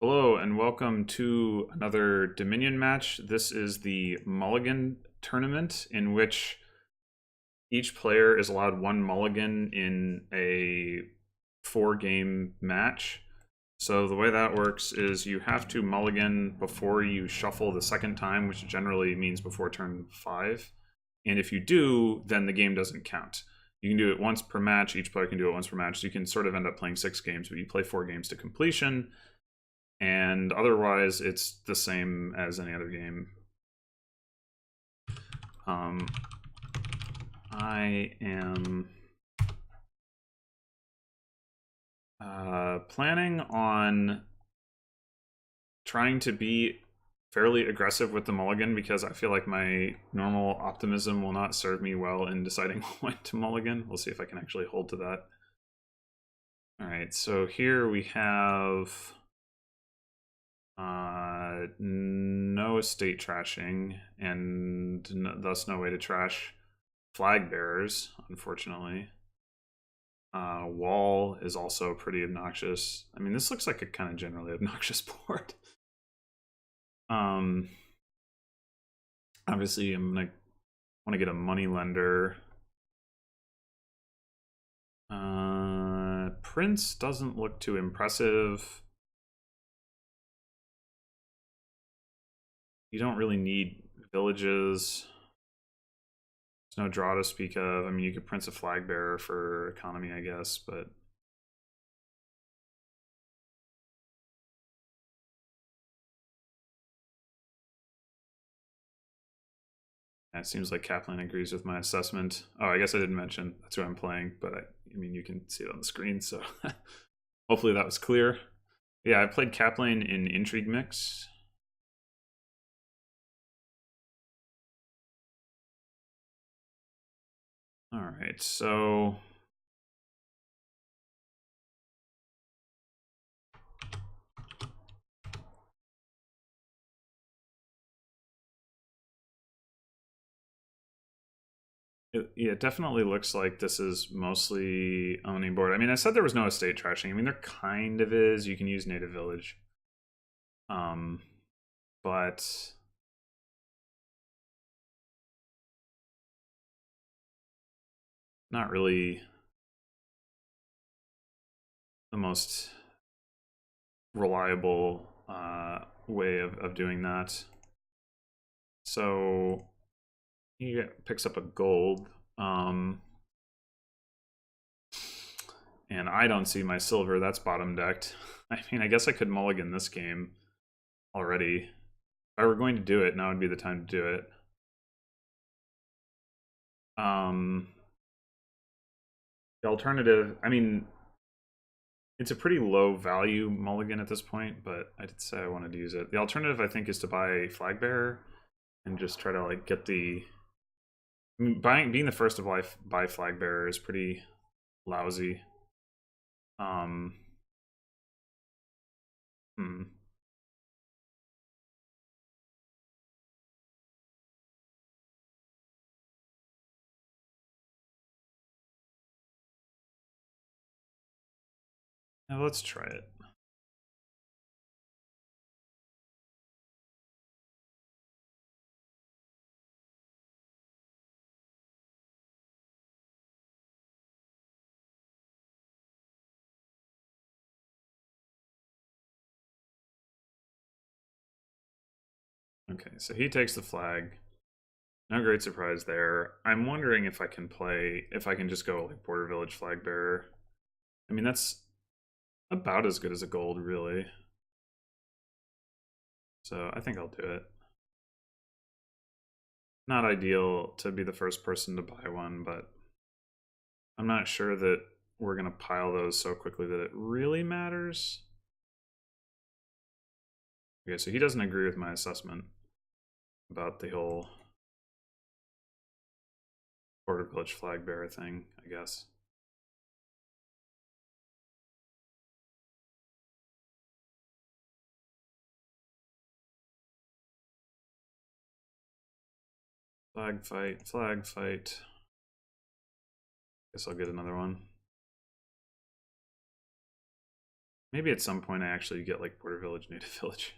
Hello and welcome to another Dominion match. This is the Mulligan Tournament in which each player is allowed one mulligan in a 4-game match. So the way that works is you have to mulligan before you shuffle the second time, which generally means before turn 5. And if you do, then the game doesn't count. You can do it once per match. Each player can do it once per match. So you can sort of end up playing 6 games, but you play 4 games to completion. And otherwise, it's the same as any other game. I am planning on trying to be fairly aggressive with the mulligan because I feel like my normal optimism will not serve me well in deciding when to mulligan. We'll see if I can actually hold to that. All right, so here we have no estate trashing, and thus no way to trash flag bearers, unfortunately. Wall is also pretty obnoxious. I mean, this looks like a kind of generally obnoxious board. Obviously, I'm gonna want to get a money lender. Prince doesn't look too impressive. You don't really need villages. There's no draw to speak of. I mean, you could Prince a flag bearer for economy, I guess, but it seems like kaplane agrees with my assessment. Oh, I guess I didn't mention that's who I'm playing, but I mean, you can see it on the screen, so hopefully that was clear. Yeah, I played kaplane in Intrigue Mix. All right, so it definitely looks like this is mostly owning board. I mean, I said there was no estate trashing. I mean, there kind of is. You can use native village. But not really the most reliable way of doing that. So he picks up a gold. And I don't see my silver. That's bottom decked. I mean, I guess I could mulligan this game already. If I were going to do it, now would be the time to do it. The alternative, I mean, it's a pretty low value mulligan at this point, but I did say I wanted to use it. The alternative, I think, is to buy flag bearer and just try to like get the being the first to buy flag bearer is pretty lousy. Hmm. Now let's try it. Okay, so he takes the flag. No great surprise there. I'm wondering if I can just go like border village flag bearer. I mean, that's about as good as a gold, really. So I think I'll do it. Not ideal to be the first person to buy one, but I'm not sure that we're going to pile those so quickly that it really matters. Okay, so he doesn't agree with my assessment about the whole border village flag bearer thing, I guess. Flag fight, flag fight. Guess I'll get another one. Maybe at some point I actually get like border village, native village.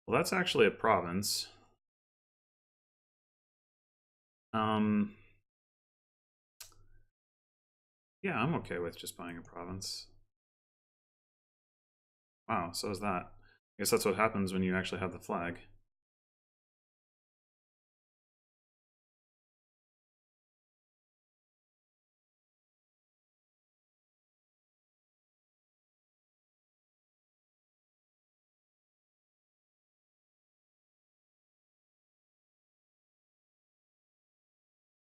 Well, that's actually a province. Yeah, I'm okay with just buying a province. Wow, so is that. I guess that's what happens when you actually have the flag.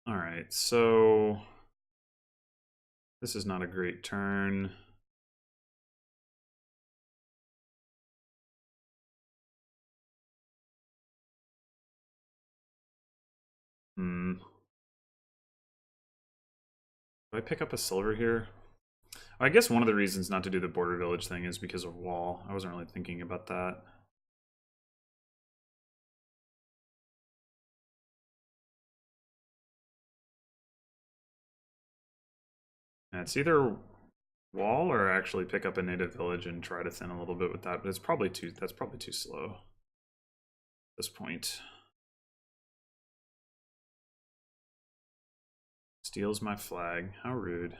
All right, so this is not a great turn. Do I pick up a silver here? I guess one of the reasons not to do the border village thing is because of wall. I wasn't really thinking about that. And it's either wall or actually pick up a native village and try to thin a little bit with that, but it's probably that's probably too slow at this point. Steals my flag. How rude.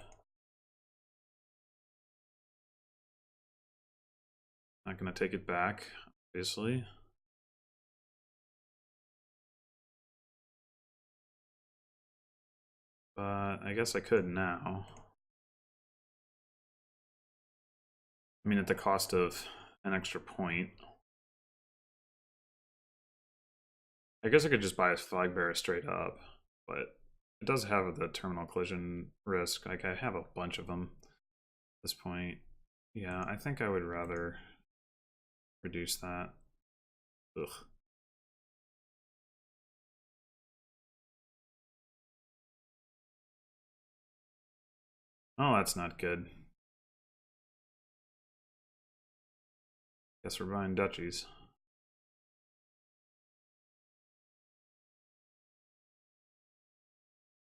Not gonna take it back, obviously. But I guess I could now. I mean, at the cost of an extra point. I guess I could just buy a flag bearer straight up, but it does have the terminal collision risk. Like, I have a bunch of them at this point. Yeah, I think I would rather reduce that. Ugh. Oh, that's not good. Guess we're buying duchies.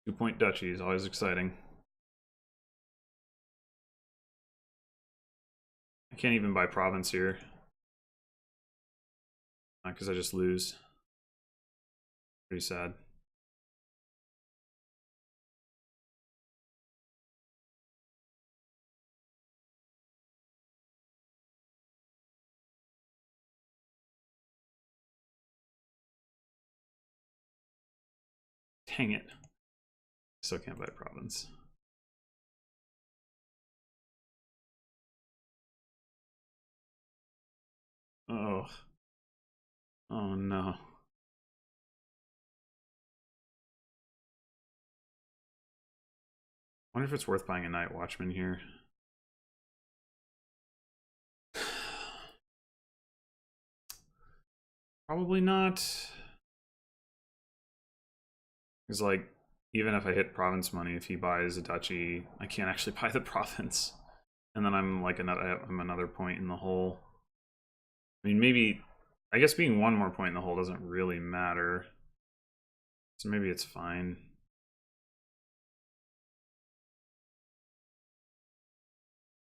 Two-point duchies, always exciting. I can't even buy province here. Not because I just lose. Pretty sad. Dang it. Still can't buy province. Oh. Oh no. I wonder if it's worth buying a night watchman here. Probably not. Because, like, even if I hit province money, if he buys a duchy, I can't actually buy the province. And then I'm like I'm another point in the hole. I mean, maybe, I guess being one more point in the hole doesn't really matter. So maybe it's fine.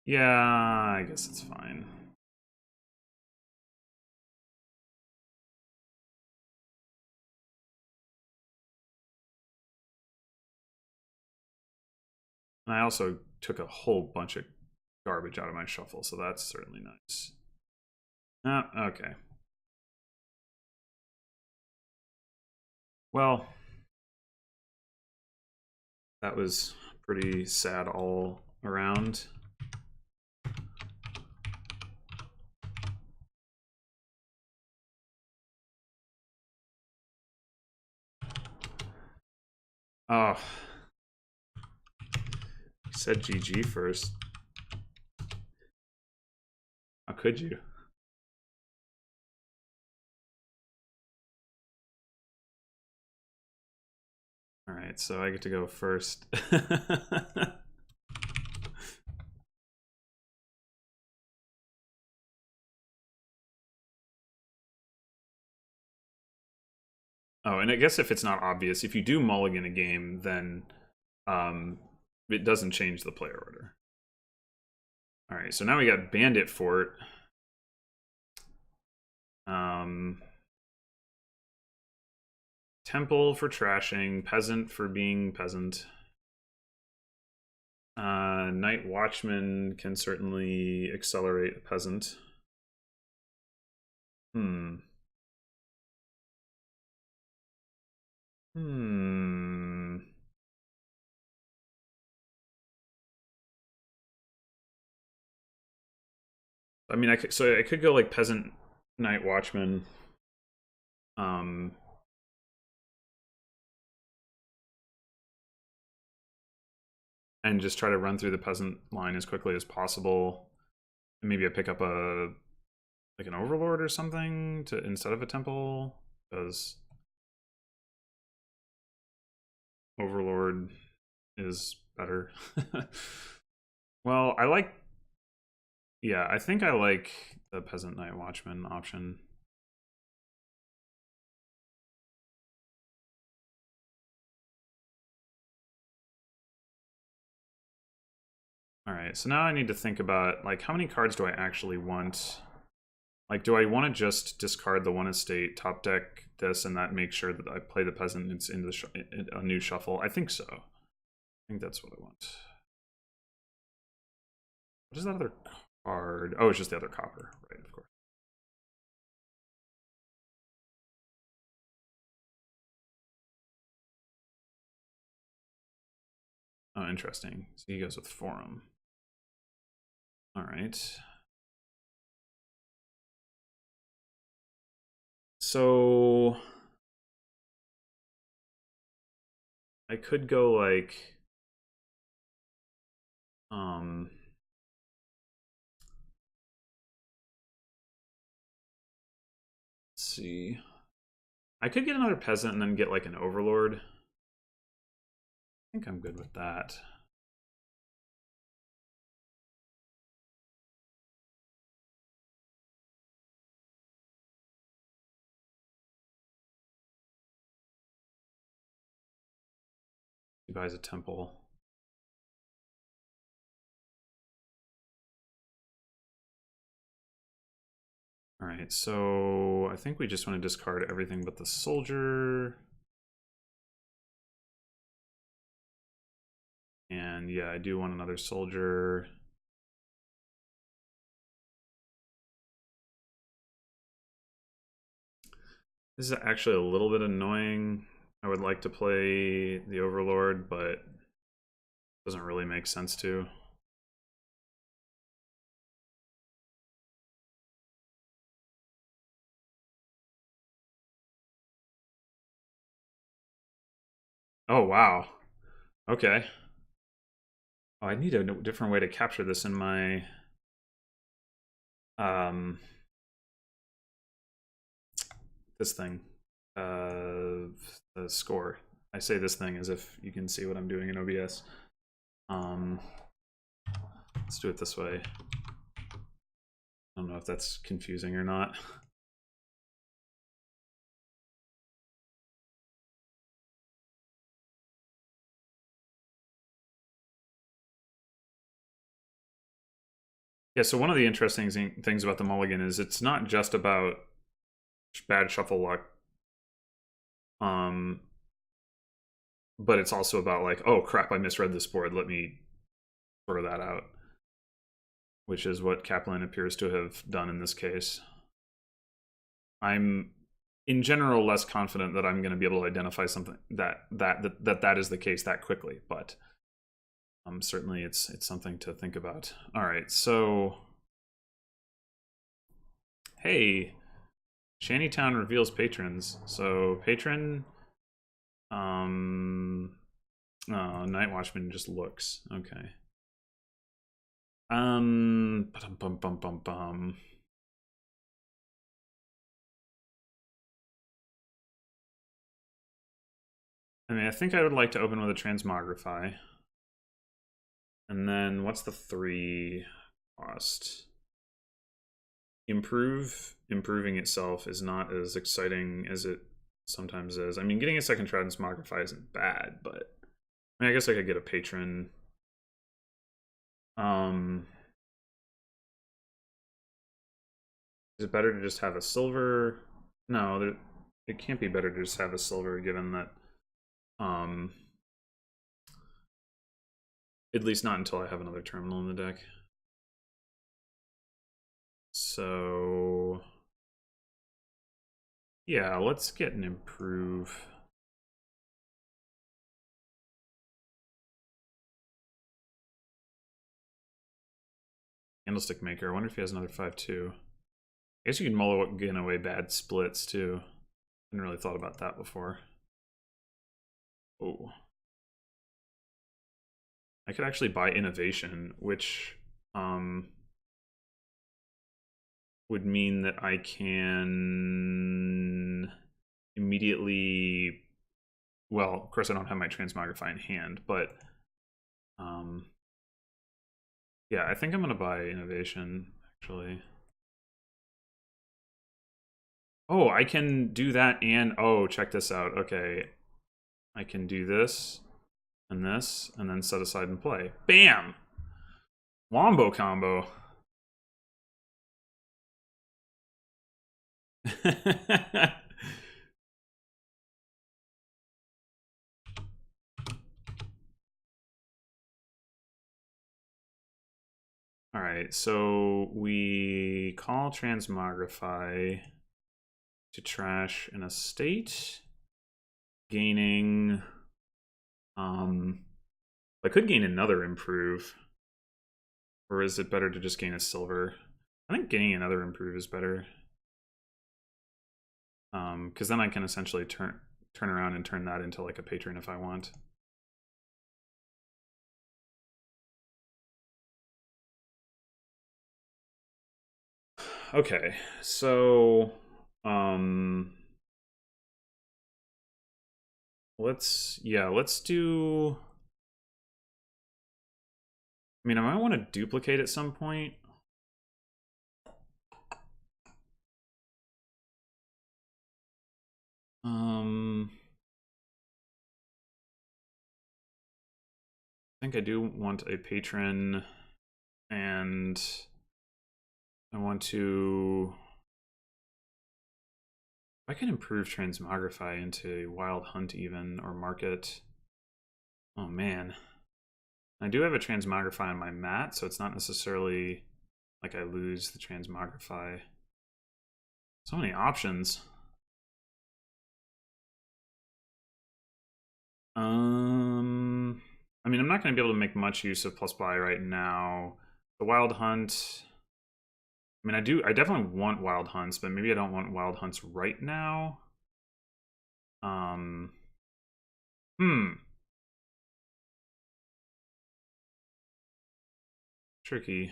Yeah, I guess it's fine. And I also took a whole bunch of garbage out of my shuffle, so that's certainly nice. Okay. Well, that was pretty sad all around. Oh, you said GG first. How could you? All right, so I get to go first. Oh, and I guess if it's not obvious, if you do mulligan a game, then it doesn't change the player order. All right, so now we got Bandit Fort. Temple for trashing, Peasant for being peasant. Night Watchman can certainly accelerate a peasant. Hmm. I mean, I could go like Peasant Night Watchman. And just try to run through the peasant line as quickly as possible. And maybe I pick up a like an overlord or something to instead of a temple, because overlord is better. Well, yeah, I think I like the Peasant Night Watchman option. All right, so now I need to think about like how many cards do I actually want? Like, do I want to just discard the one estate, top deck this, and that makes sure that I play the peasant and it's into a new shuffle? I think so. I think that's what I want. What is that other card? Oh, it's just the other copper, right? Of course. Oh, interesting. So he goes with Forum. All right. So I could go like let's see. I could get another peasant and then get like an overlord. I think I'm good with that. He buys a temple. All right, so I think we just want to discard everything but the soldier. And yeah, I do want another soldier. This is actually a little bit annoying. I would like to play the Overlord, but it doesn't really make sense to. Oh, wow. Okay. Oh, I need a different way to capture this in my this thing. The score. I say this thing as if you can see what I'm doing in OBS. Let's do it this way. I don't know if that's confusing or not. Yeah, so one of the interesting things about the mulligan is it's not just about bad shuffle luck, but it's also about like, oh crap, I misread this board, let me throw that out, which is what kaplane appears to have done in this case. I'm in general less confident that I'm going to be able to identify something that is the case that quickly, but certainly it's something to think about. All right, so hey, Shantytown reveals patrons. So patron, oh, Night Watchman just looks okay. Bum, bum, bum, bum, bum. I mean, I think I would like to open with a Transmogrify. And then what's the 3 cost? Improving itself is not as exciting as it sometimes is. I mean, getting a second Transmogrify isn't bad, but I mean, I guess I could get a Patron. Is it better to just have a silver? No, it can't be better to just have a silver, given that at least not until I have another terminal in the deck. So yeah, let's get an improve. Candlestick Maker. I wonder if he has another 5/2. I guess you can mulligan away bad splits too. Hadn't really thought about that before. Oh. I could actually buy Innovation, which would mean that I can immediately, well, of course I don't have my Transmogrify in hand, but yeah, I think I'm gonna buy Innovation, actually. Oh, I can do that and, oh, check this out. Okay, I can do this, and then set aside and play. Bam! Wombo combo. All right, so we call Transmogrify to trash an estate, gaining. I could gain another improve, or is it better to just gain a silver? I think gaining another improve is better, because then I can essentially turn around and turn that into like a patron if I want. Okay, so let's do. I mean, I might want to duplicate at some point. I think I do want a patron, and I want to. I can improve Transmogrify into Wild Hunt even, or Market. Oh man. I do have a Transmogrify on my mat, so it's not necessarily like I lose the Transmogrify. So many options. I mean, I'm not going to be able to make much use of plus buy right now. The Wild Hunt. I mean, I definitely want Wild Hunts, but maybe I don't want Wild Hunts right now. Tricky.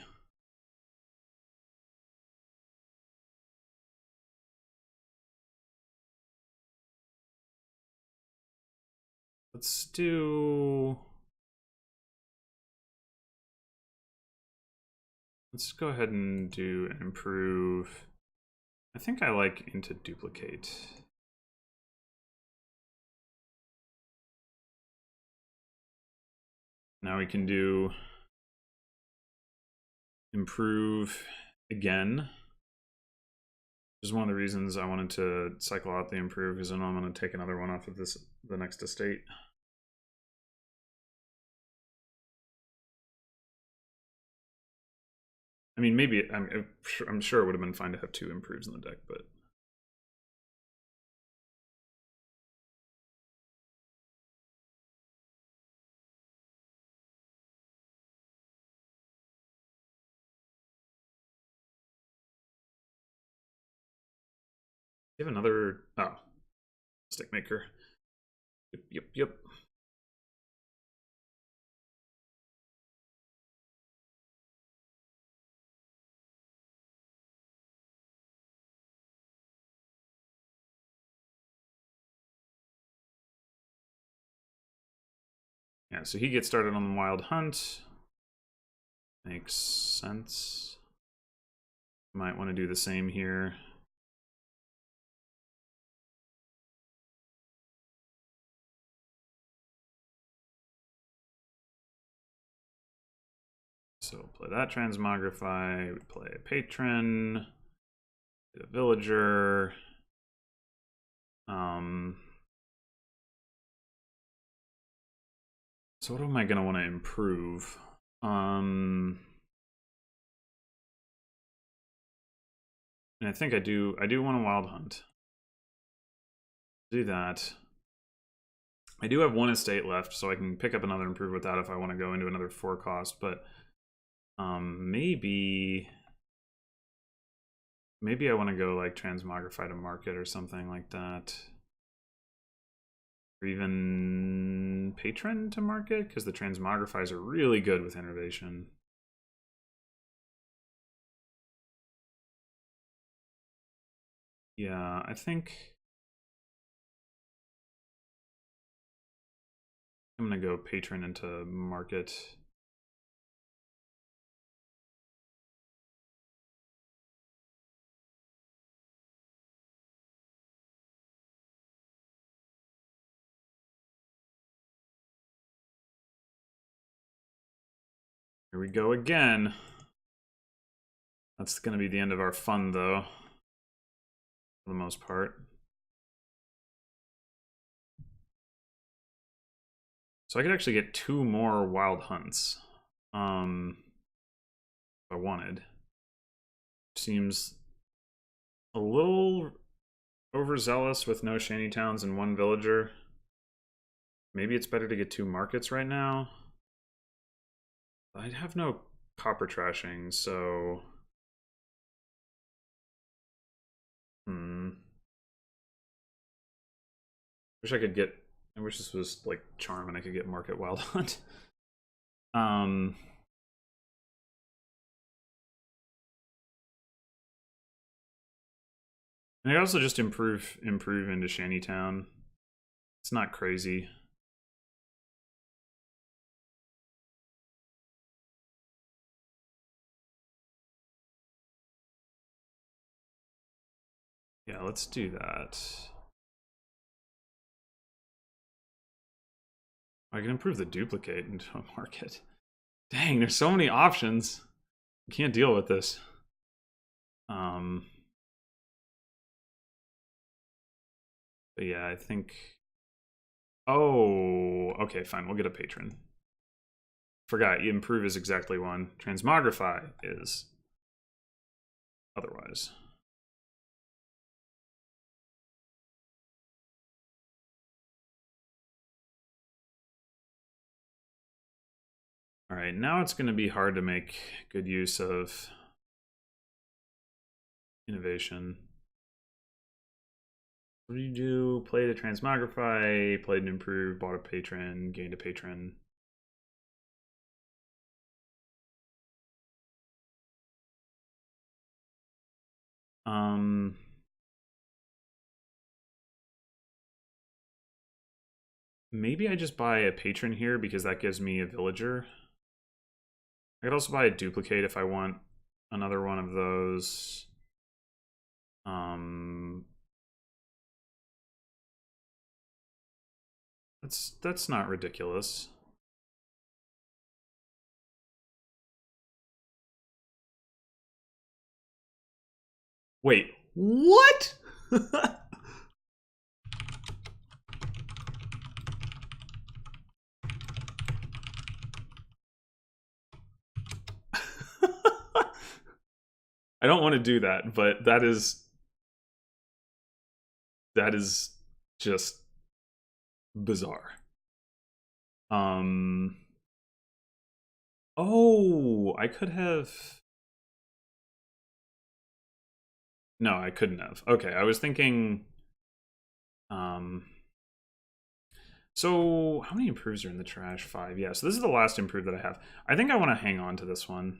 Let's go ahead and do an improve. I think I like into duplicate. Now we can do improve again. Which is one of the reasons I wanted to cycle out the improve, because I know I'm going to take another one off of the next estate. I mean, maybe I'm sure it would have been fine to have 2 improves in the deck, but you have another. Oh, stick maker. Yep. Yeah, so he gets started on the Wild Hunt. Makes sense. Might want to do the same here. So play that Transmogrify, we play a Patron, a Villager. So what am I gonna want to improve? And I think I do want a Wild Hunt. Do that. I do have one estate left, so I can pick up another improve with that if I want to go into another 4 cost, but maybe I want to go like Transmogrify to Market or something like that. Or even Patron to Market, because the Transmogrifies are really good with Innervation. Yeah, I think I'm gonna go Patron into Market. Here we go again. That's gonna be the end of our fun, though, for the most part. So I could actually get 2 more Wild Hunts, if I wanted. Seems a little overzealous with no shantytowns and 1 villager. Maybe it's better to get 2 markets right now. I'd have no copper trashing, so wish I could get. I wish this was like Charm and I could get Market Wild Hunt. And I also just improve into Shantytown. It's not crazy. Yeah, let's do that. I can improve the duplicate into a market. Dang, there's so many options. I can't deal with this. But yeah, I think. Oh, okay, fine. We'll get a Patron. Forgot, improve is exactly 1. Transmogrify is otherwise. All right, now it's going to be hard to make good use of innovation. What do you do? Play to Transmogrify, played and improve, bought a Patron, gained a Patron. Maybe I just buy a Patron here because that gives me a villager. I could also buy a duplicate if I want another one of those. That's not ridiculous. Wait, what? I don't want to do that, but that is just bizarre. Oh, I could have. No, I couldn't have. Okay, I was thinking. So how many improves are in the trash? 5. Yeah, so this is the last improve that I have. I think I want to hang on to this one.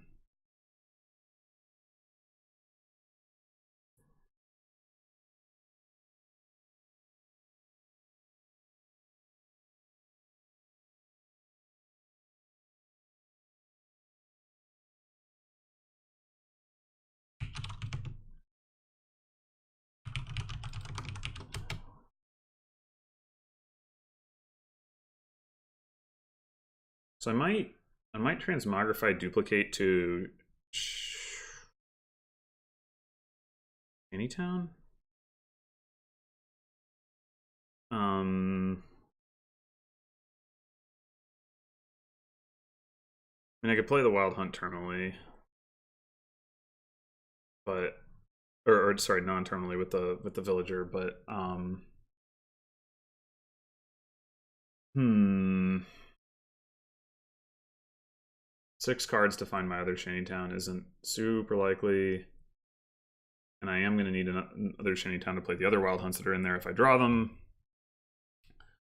So I might transmogrify duplicate to Shantytown. I mean, I could play the Wild Hunt terminally, but or sorry, non-terminally with the villager, but hmm. 6 cards to find my other Shantytown isn't super likely. And I am going to need another Shantytown to play the other Wild Hunts that are in there if I draw them.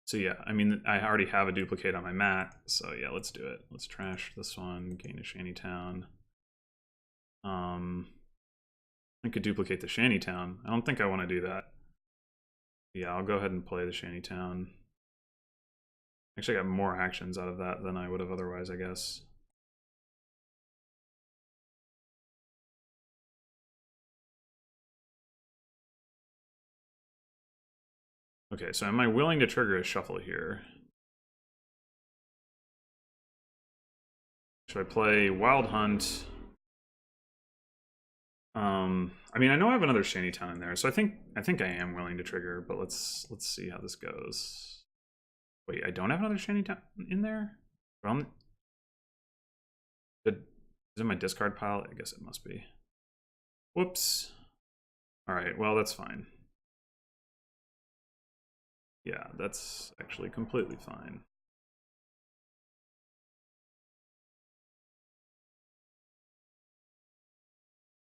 So yeah, I mean, I already have a duplicate on my mat. So yeah, let's do it. Let's trash this one, gain a Shantytown. I could duplicate the Shantytown. I don't think I want to do that. Yeah, I'll go ahead and play the Shantytown. Actually, I got more actions out of that than I would have otherwise, I guess. Okay, so am I willing to trigger a shuffle here? Should I play Wild Hunt? I mean, I know I have another Shantytown in there, so I think I am willing to trigger, but let's see how this goes. Wait, I don't have another Shantytown in there? Well, is it in my discard pile? I guess it must be. Whoops. Alright, well, that's fine. Yeah, that's actually completely fine.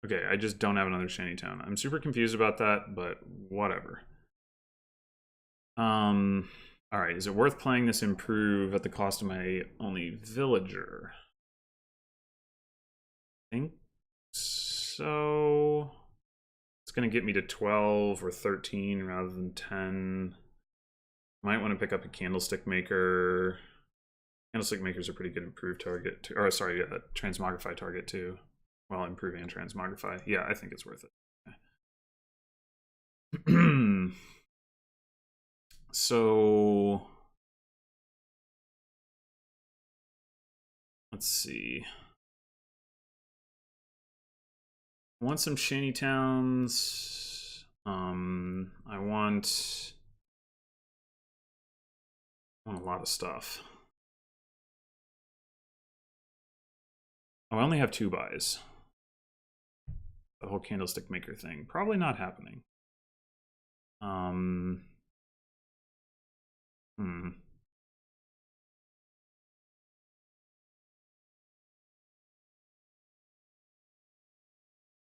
Okay, I just don't have another Shantytown. I'm super confused about that, but whatever. Alright, is it worth playing this improve at the cost of my only villager? I think so. It's gonna get me to 12 or 13 rather than 10. Might want to pick up a candlestick maker. Candlestick maker's a pretty good improved target too. Or sorry, yeah, transmogrify target too. Well, improve and transmogrify. Yeah, I think it's worth it. Okay. So let's see. I want some Shantytowns. I want a lot of stuff. Oh, I only have 2 buys. The whole candlestick maker thing. Probably not happening.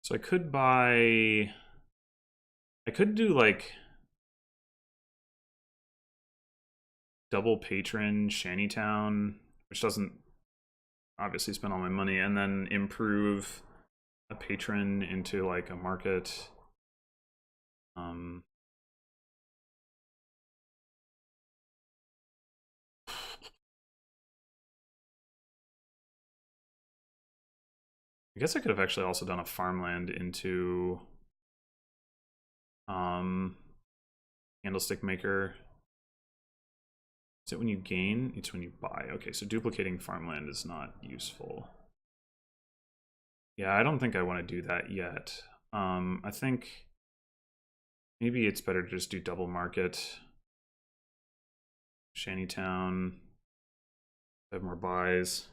So I could buy... I could do, like, double patron Shantytown, which doesn't obviously spend all my money, and then improve a patron into, like, a market. I guess I could have actually also done a farmland into candlestick maker. Is it when you gain? It's when you buy. Okay, so duplicating farmland is not useful. Yeah, I don't think I want to do that yet. I think maybe it's better to just do double market. Shantytown. Have more buys.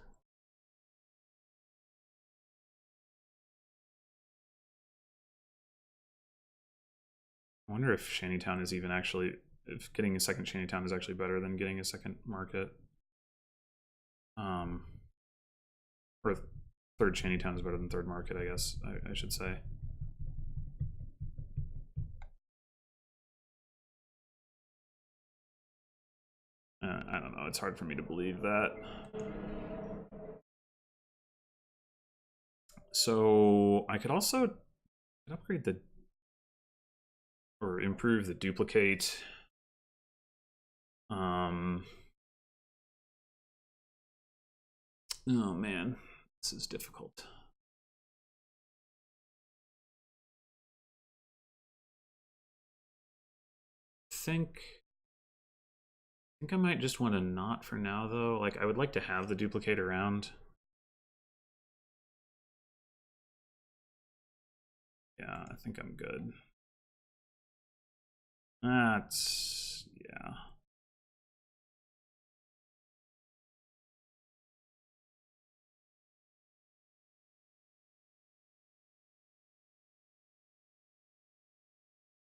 I wonder if Shantytown is even actually, if getting a second Shantytown is actually better than getting a second market. Or third Shantytown is better than third market, I guess I should say. I don't know, it's hard for me to believe that. So I could also upgrade the, or improve the duplicate. Oh man, this is difficult. I think think I might just want to not for now, though. Like, I would like to have the duplicate around. Yeah, I think I'm good. That's... yeah.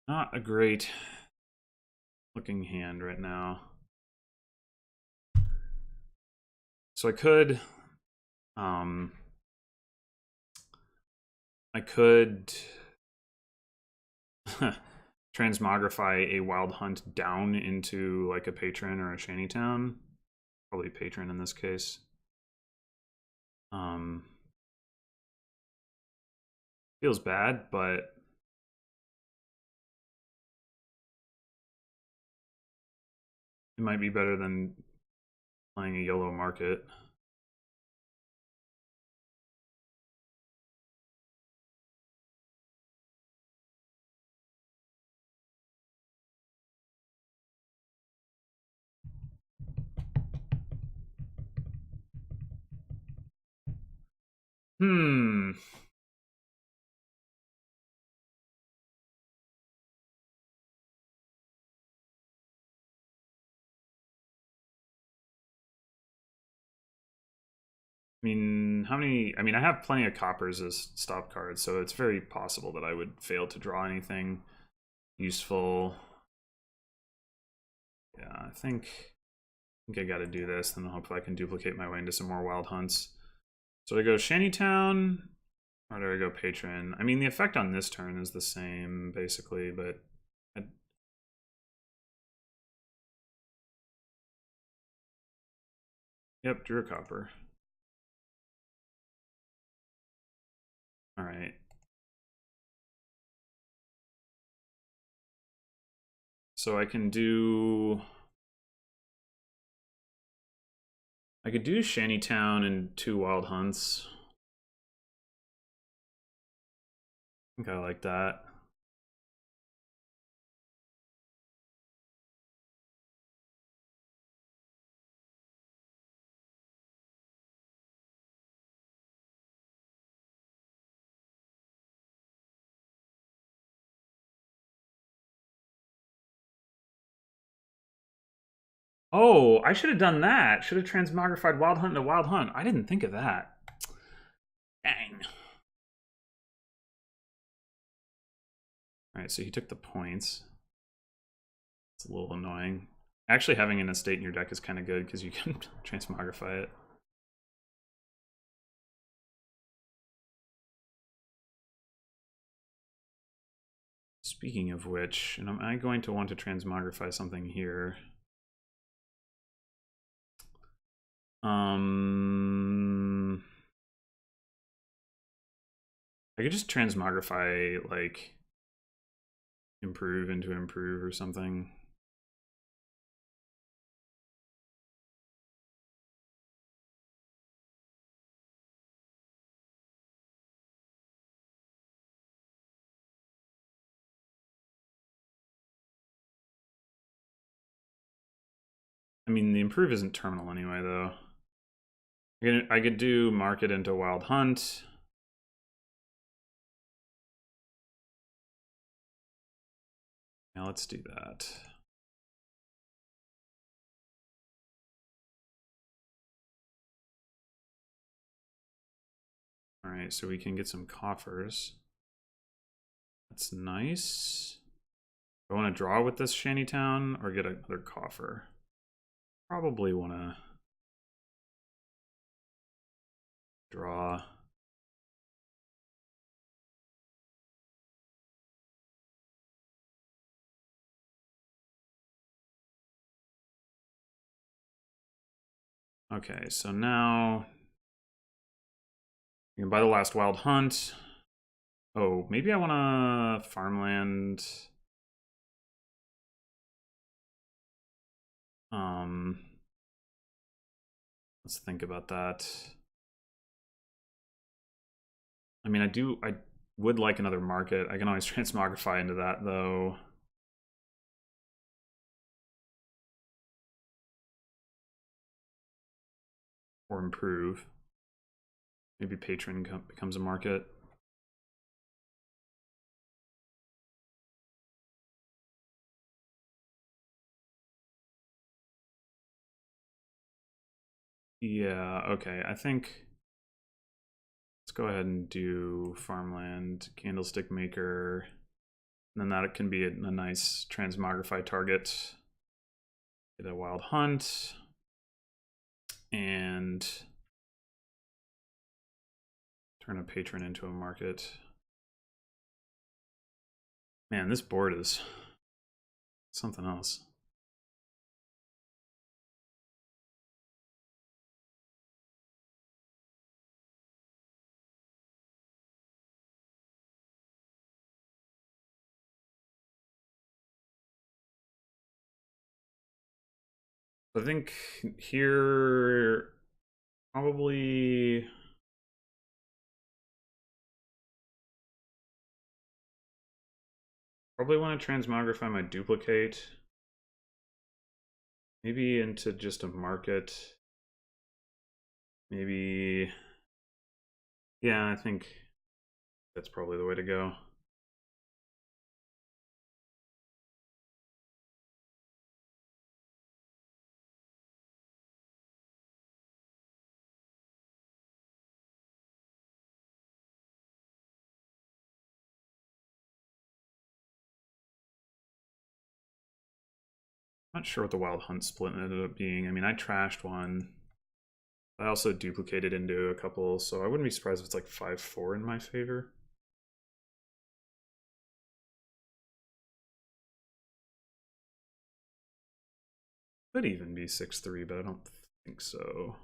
Not a great looking hand right now. So I could transmogrify a wild hunt down into like a patron or a shantytown. Probably patron in this case. Feels bad, but it might be better than playing a yellow market. Hmm. I mean, how many? I mean, I have plenty of coppers as stop cards, so it's very possible that I would fail to draw anything useful. Yeah, I think I got to do this, then hopefully I can duplicate my way into some more wild hunts. So do I go Shantytown, or do I go Patron? I mean, the effect on this turn is the same, basically, but... Yep, drew a copper. Alright. So I can do... I could do Shantytown and 2 wild hunts. I think I like that. Oh, I should have done that. Should have transmogrified Wild Hunt into Wild Hunt. I didn't think of that. Dang. Alright, so he took the points. It's a little annoying. Actually, having an estate in your deck is kind of good because you can transmogrify it. Speaking of which, and am I going to want to transmogrify something here? I could just transmogrify, like, improve into improve or something. I mean, the improve isn't terminal anyway, though. I could do market into wild hunt. Yeah, let's do that. All right, so we can get some coffers. That's nice. Do I want to draw with this Shantytown or get another coffer? Probably want to draw. Okay, so now you can buy the last wild hunt. Oh, maybe I want to farmland. Let's think about that. I mean, I would like another market. I can always transmogrify into that, though. or improve. Maybe patron becomes a market. Yeah, okay, I think let's go ahead and do farmland, candlestick maker, and then that can be a nice transmogrify target. Get a wild hunt, and turn a patron into a market. Man, this board is something else. I think here probably want to transmogrify my duplicate. Maybe into just a market. Maybe, yeah, I think that's probably the way to go. Not sure what the wild hunt split ended up being. I mean, I trashed one. I also duplicated into a couple, so I wouldn't be surprised if it's like 5-4 in my favor. Could even be 6-3, but I don't think so.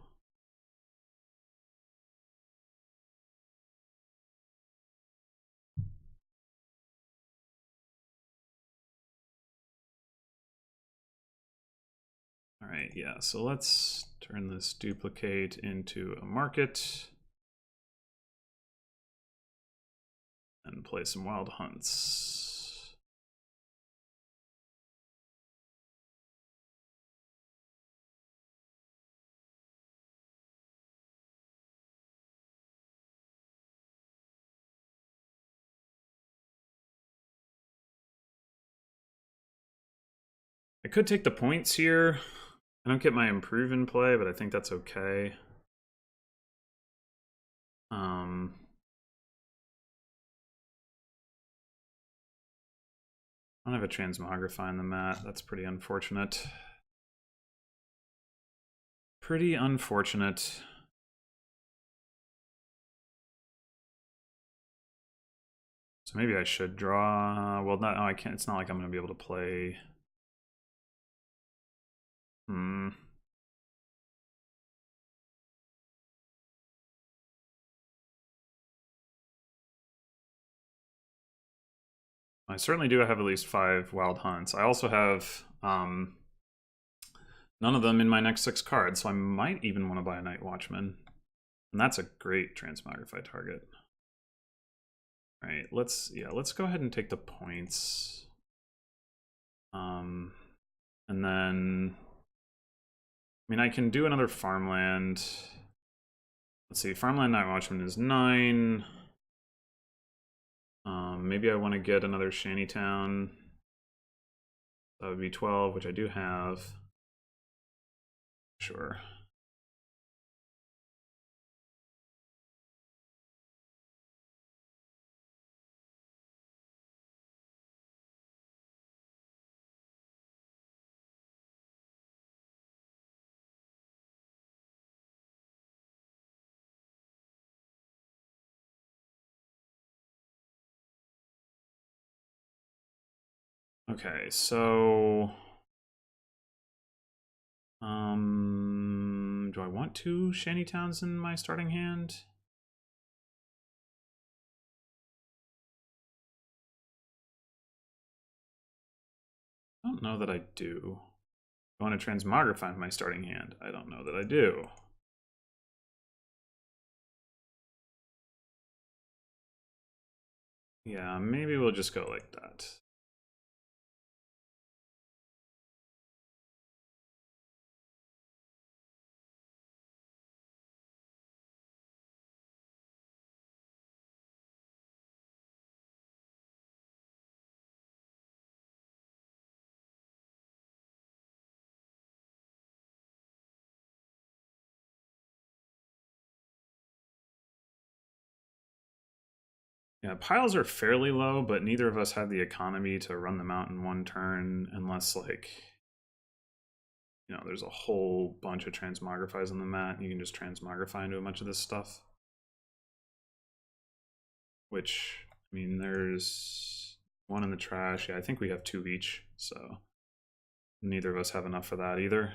All right, yeah, so let's turn this duplicate into a market and play some wild hunts. I could take the points here. I don't get my improve in play, but I think that's okay. I don't have a transmogrify on the mat. That's pretty unfortunate. Pretty unfortunate. So maybe I should draw. Well, no, I can't. It's not like I'm going to be able to play. I certainly do have at least 5 wild hunts. I also have none of them in my next 6 cards, so I might even want to buy a Night Watchman. And that's a great transmogrify target. All right, let's go ahead and take the points. And then, I mean, I can do another farmland. Let's see, farmland Night Watchman is 9. Maybe I want to get another shantytown. That would be 12, which I do have. Sure. Okay, so do I want 2 shantytowns in my starting hand? I don't know that I do. I want to transmogrify my starting hand. I don't know that I do. Yeah, maybe we'll just go like that. Yeah, piles are fairly low, but neither of us have the economy to run them out in one turn unless, like, you know, there's a whole bunch of transmogrifies on the mat. You can just transmogrify into a bunch of this stuff. Which, I mean, there's one in the trash. Yeah, I think we have 2 each, so neither of us have enough for that either.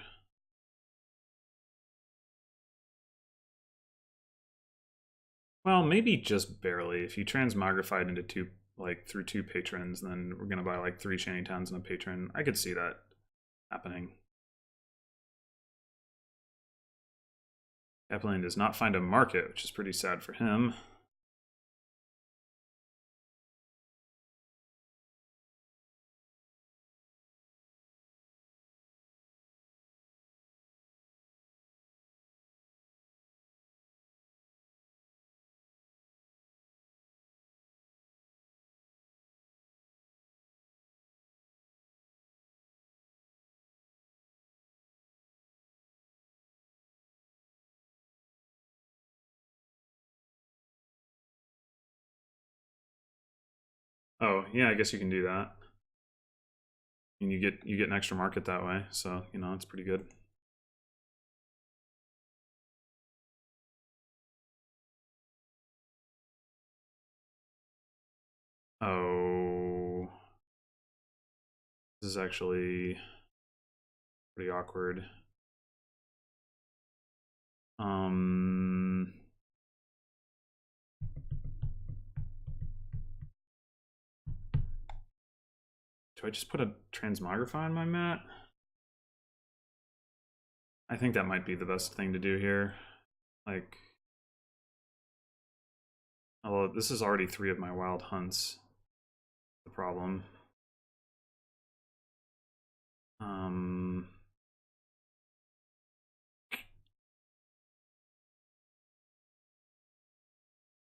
Well, maybe just barely. If you transmogrified into 2, like through 2 patrons, then we're gonna buy like 3 Shanty Towns and a patron. I could see that happening. Kaplane does not find a market, which is pretty sad for him. Oh, yeah, I guess you can do that. And you get an extra market that way, so you know it's pretty good. Oh, this is actually pretty awkward. Um, do I just put a transmogrify on my mat? I think that might be the best thing to do here. Like, although this is already 3 of my wild hunts. The problem.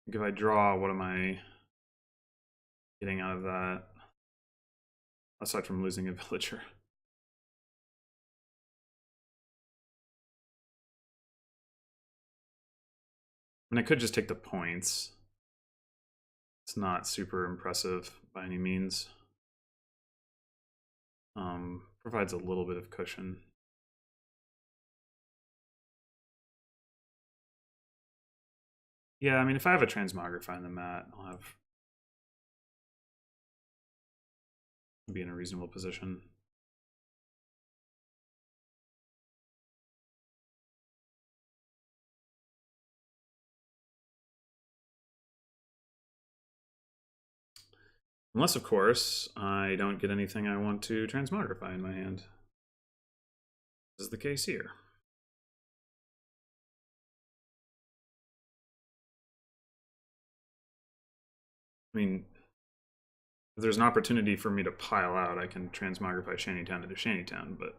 If I draw, what am I getting out of that? Aside from losing a villager. I mean, I could just take the points. It's not super impressive by any means. Provides a little bit of cushion. Yeah, I mean, if I have a transmogrify on the mat, I'll be in a reasonable position. Unless, of course, I don't get anything I want to transmogrify in my hand. This is the case here. I mean, if there's an opportunity for me to pile out, I can transmogrify Shantytown into Shantytown, but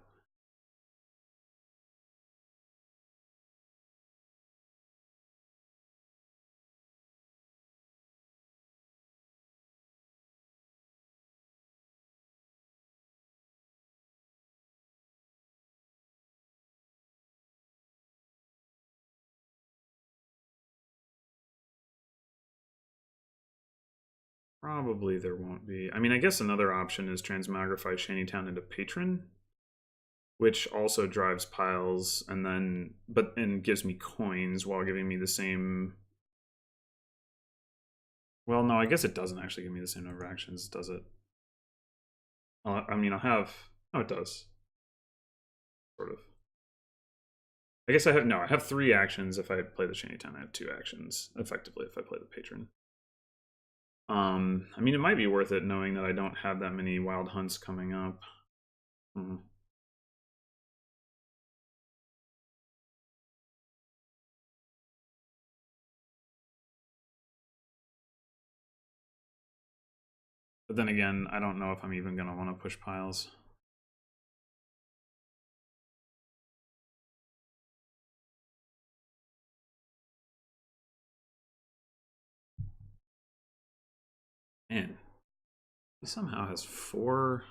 probably there won't be. I mean, I guess another option is transmogrify Shantytown into Patron, which also drives piles and gives me coins while giving me the same. Well, no, I guess it doesn't actually give me the same number of actions, does it? I mean, I'll have. Oh, it does. Sort of. I guess I have 3 actions if I play the Shantytown. I have 2 actions effectively if I play the Patron. I mean, it might be worth it knowing that I don't have that many wild hunts coming up. But then again, I don't know if I'm even going to want to push piles. Man, he somehow has 4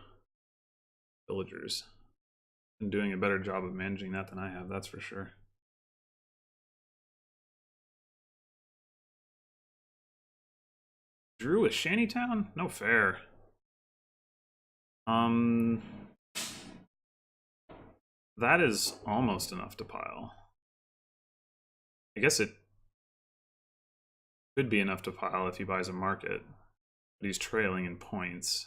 villagers. Been doing a better job of managing that than I have, that's for sure. Drew a Shantytown? No fair. That is almost enough to pile. I guess it could be enough to pile if he buys a market, but he's trailing in points.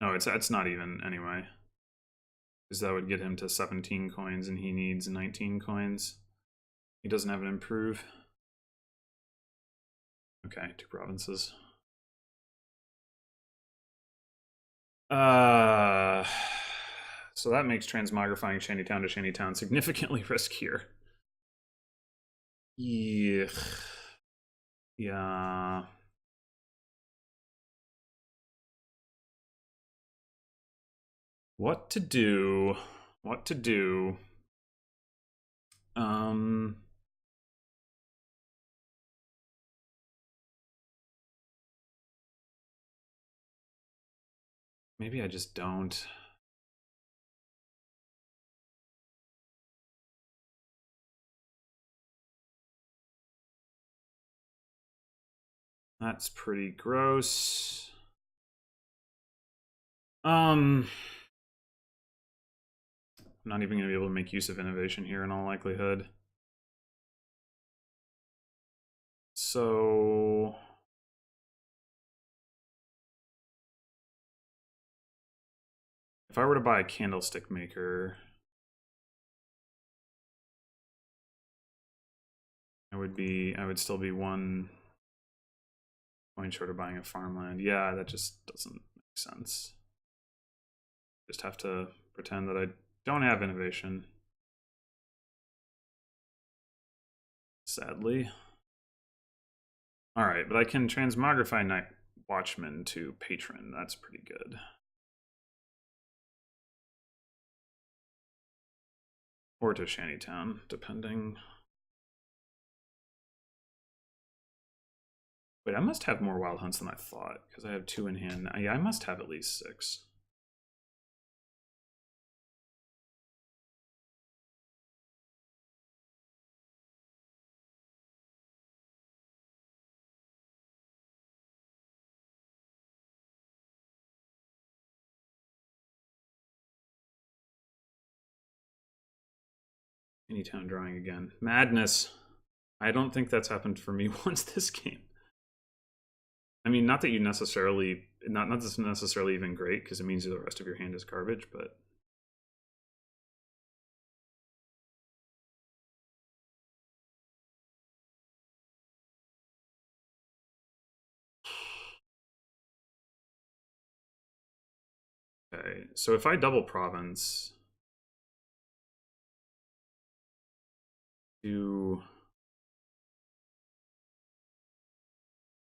No, it's not even anyway, because that would get him to 17 coins, and he needs 19 coins. He doesn't have an improve. Okay, 2 provinces. So that makes transmogrifying Shantytown to Shantytown significantly riskier. Yeah. Yeah. What to do? What to do? Maybe I just don't. That's pretty gross. I'm not even going to be able to make use of innovation here in all likelihood. So if I were to buy a candlestick maker, I would still be 1 point short of buying a farmland. Yeah, that just doesn't make sense. Just have to pretend that I don't have innovation. Sadly. Alright, but I can transmogrify Night Watchman to Patron. That's pretty good. Or to Shantytown, depending. Wait, I must have more wild hunts than I thought, because I have 2 in hand. Yeah, I must have at least 6. Shantytown drawing again. Madness. I don't think that's happened for me once this game. I mean, not that you necessarily, not that's necessarily even great, because it means the rest of your hand is garbage, but okay. So if I double province, do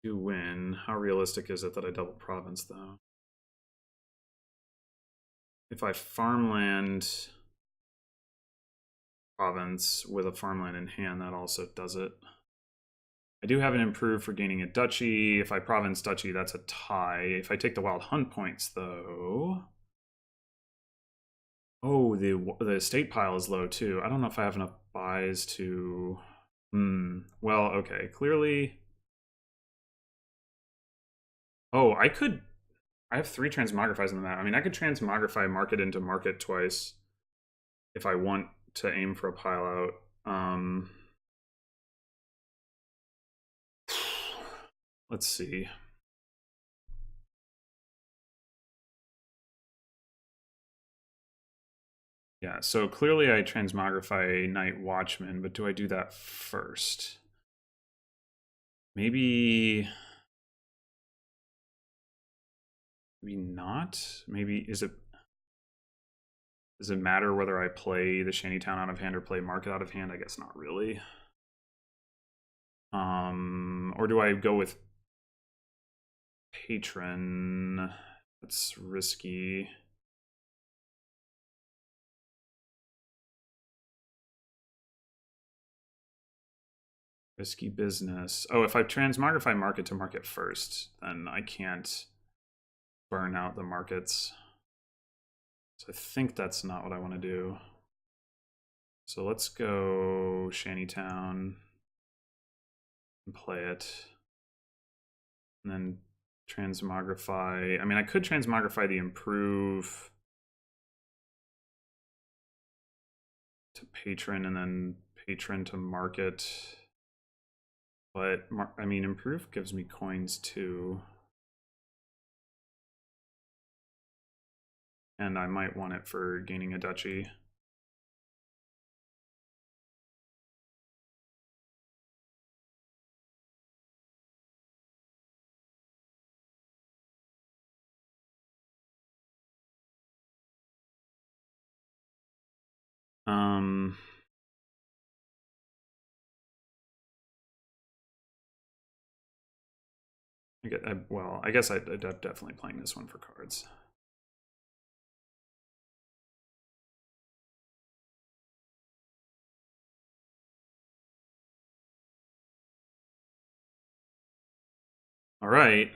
win. How realistic is it that I double province though? If I farmland province with a farmland in hand, that also does it. I do have an improve for gaining a duchy. If I province duchy, that's a tie. If I take the wild hunt points though. Oh, the estate pile is low too. I don't know if I have enough buys to. Well, okay. Clearly. Oh, I could. I have 3 transmogrifies in the map. I mean, I could transmogrify market into market twice if I want to aim for a pile out. Let's see. Yeah, so clearly I transmogrify Night Watchman, but do I do that first? Maybe not. Maybe does it matter whether I play the Shantytown out of hand or play market out of hand? I guess not really. Or do I go with Patron? That's risky. Risky business. Oh, if I transmogrify market to market first, then I can't burn out the markets. So I think that's not what I want to do. So let's go Shantytown and play it. And then transmogrify. I mean, I could transmogrify the improve to patron and then patron to market. But, I mean, improve gives me coins too. And I might want it for gaining a duchy. Well, I guess I'm definitely playing this one for cards. All right,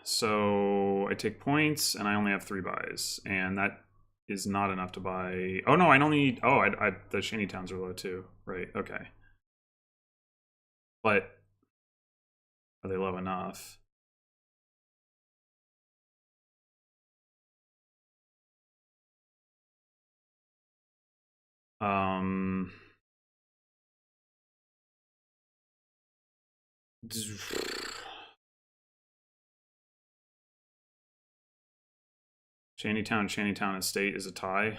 so I take points, and I only have 3 buys, and that is not enough to buy. Oh no, I don't need. Oh, the Shantytowns are low too. Right. Okay. But are they low enough? Shantytown Estate is a tie.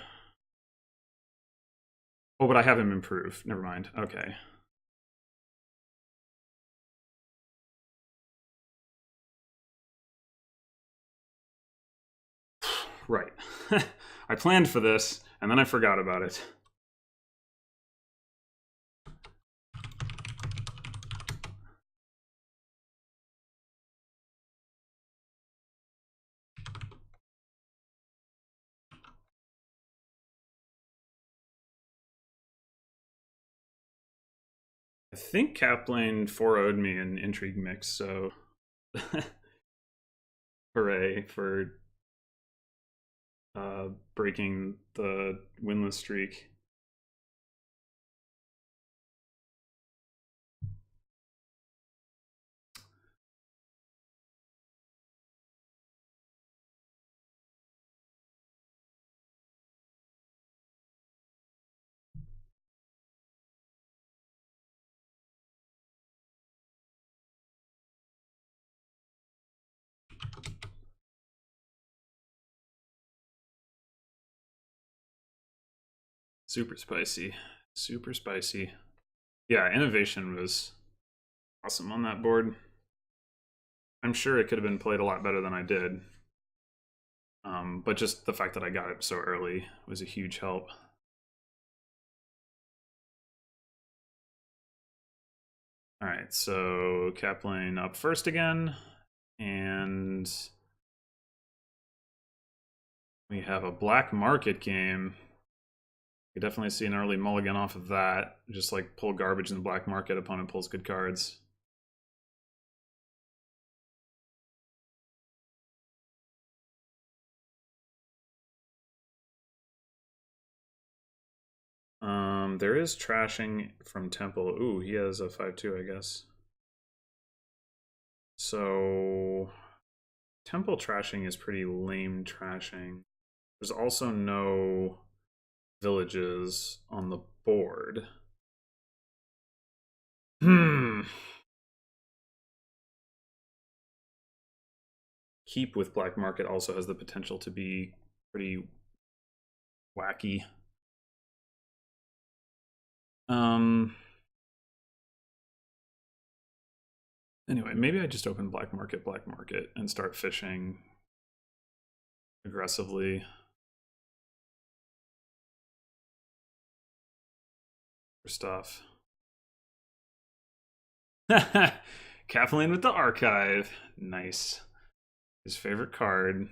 Oh, but I have him improve. Never mind. Okay. Right. I planned for this, and then I forgot about it. I think kaplane 4-0'd me in Intrigue Mix, so hooray for breaking the winless streak. Super spicy. Super spicy. Yeah, innovation was awesome on that board. I'm sure it could have been played a lot better than I did. But just the fact that I got it so early was a huge help. All right, so kaplane up first again, and we have a black market game. You definitely see an early mulligan off of that. Just like pull garbage in the black market, opponent pulls good cards. There is trashing from Temple. Ooh, he has a 5-2, I guess. So Temple trashing is pretty lame trashing. There's also no villages on the board. Keep with black market also has the potential to be pretty wacky. Anyway, maybe I just open black market, and start fishing aggressively. For stuff. Kathleen with the archive. Nice. His favorite card.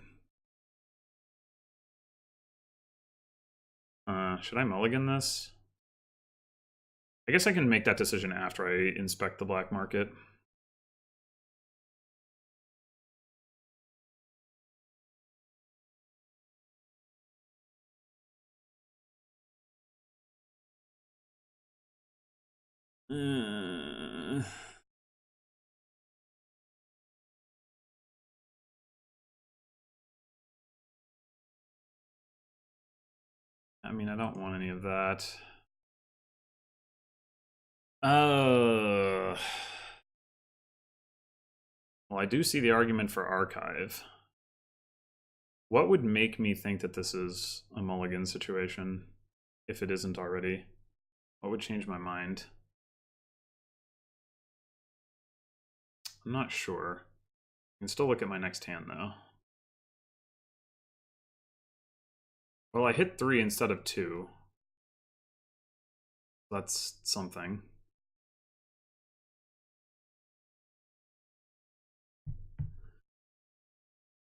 Should I mulligan this? I guess I can make that decision after I inspect the black market. I mean, I don't want any of that. Well, I do see the argument for archive. What would make me think that this is a mulligan situation, if it isn't already? What would change my mind? I'm not sure. I can still look at my next hand, though. Well, I hit 3 instead of 2. That's something.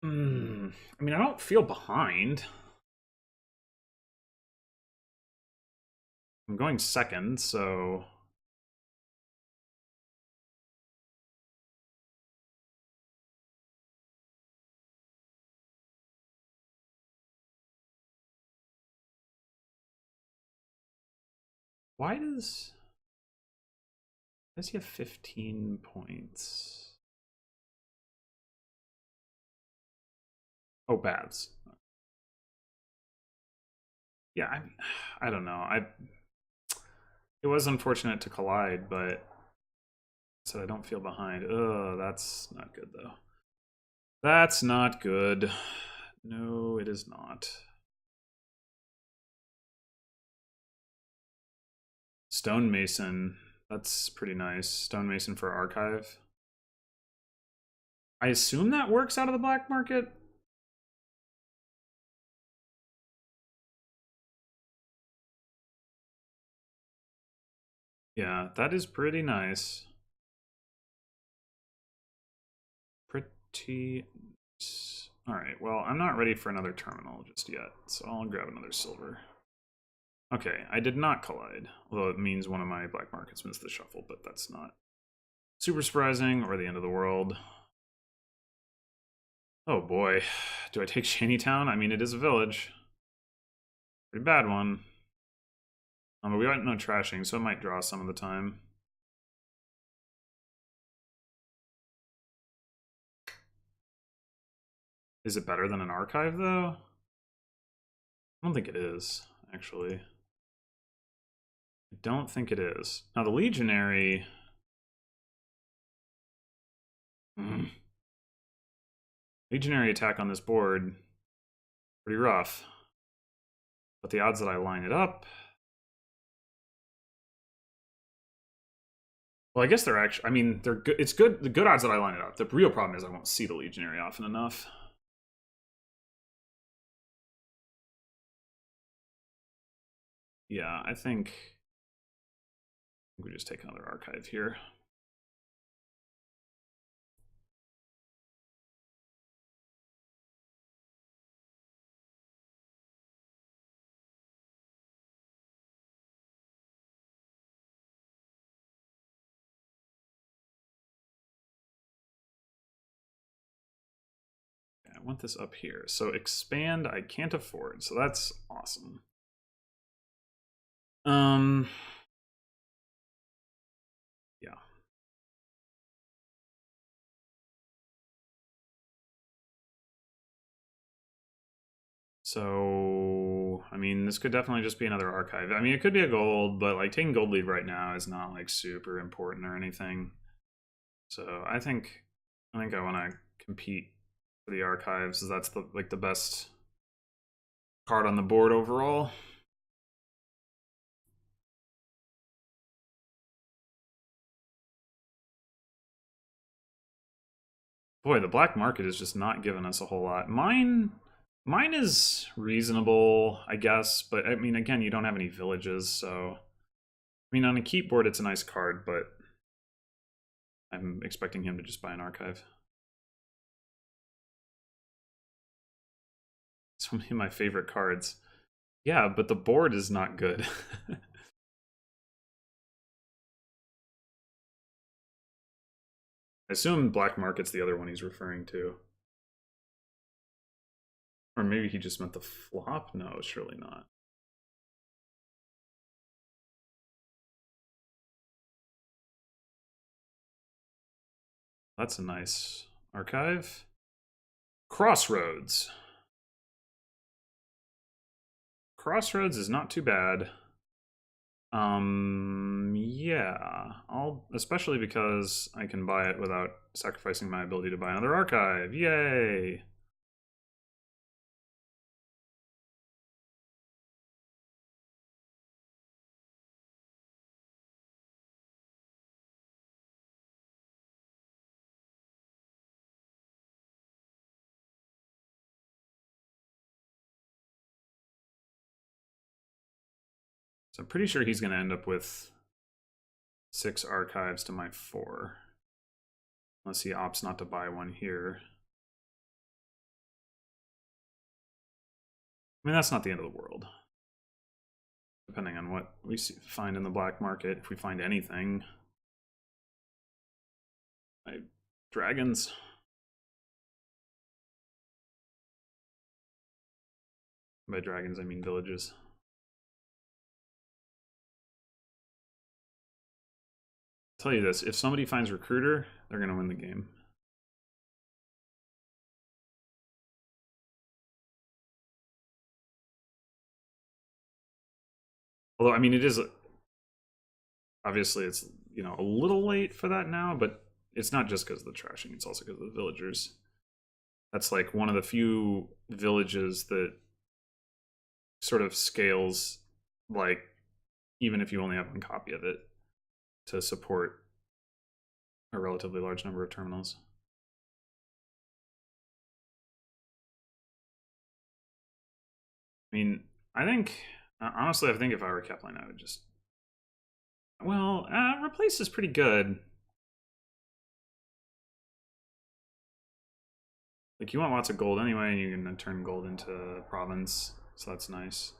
I mean, I don't feel behind. I'm going second, so... Why does he have 15 points? Oh, baths. Yeah, I don't know. It was unfortunate to collide, but so I don't feel behind. Ugh, that's not good though. That's not good. No, it is not. Stonemason. That's pretty nice. Stonemason for archive. I assume that works out of the black market. Yeah, that is pretty nice. Pretty nice. All right, well, I'm not ready for another terminal just yet, so I'll grab another silver. Okay, I did not collide, although it means one of my black markets missed the shuffle, but that's not super surprising or the end of the world. Oh boy, do I take Shantytown? I mean, it is a village. Pretty bad one. But we got no trashing, so it might draw some of the time. Is it better than an archive, though? I don't think it is, actually. I don't think it is. Now, the Legionary... Legionary attack on this board, pretty rough. But the odds that I line it up... Well, I guess they're actually... I mean, they're good. It's good. The good odds that I line it up. The real problem is I won't see the Legionary often enough. Yeah, I think we just take another archive here. I want this up here. So expand, I can't afford. So that's awesome. Yeah. So, I mean, this could definitely just be another archive. I mean, it could be a gold, but like taking gold lead right now is not like super important or anything. So I think I want to compete for the archives. That's the best card on the board overall. Boy, the black market is just not giving us a whole lot. Mine is reasonable, I guess, but I mean, again, you don't have any villages, so... I mean, on a keep board, it's a nice card, but I'm expecting him to just buy an archive. It's one of my favorite cards. Yeah, but the board is not good. I assume black market's the other one he's referring to. Or maybe he just meant the flop? No, surely not. That's a nice archive. Crossroads. Crossroads is not too bad. Yeah, especially because I can buy it without sacrificing my ability to buy another archive. Yay! So I'm pretty sure he's going to end up with 6 archives to my 4. Unless he opts not to buy one here. I mean, that's not the end of the world. Depending on what we find in the black market, if we find anything. Dragons. By dragons, I mean villages. I'll tell you this, if somebody finds Recruiter, they're going to win the game. Although, I mean, it is... Obviously, it's, you know, a little late for that now, but it's not just because of the trashing, it's also because of the villagers. That's like one of the few villages that sort of scales, like, even if you only have one copy of it, to support a relatively large number of terminals. I mean, I think, honestly, I think if I were kaplane, I would just... Well, replace is pretty good. Like, you want lots of gold anyway, and you can turn gold into province, so that's nice.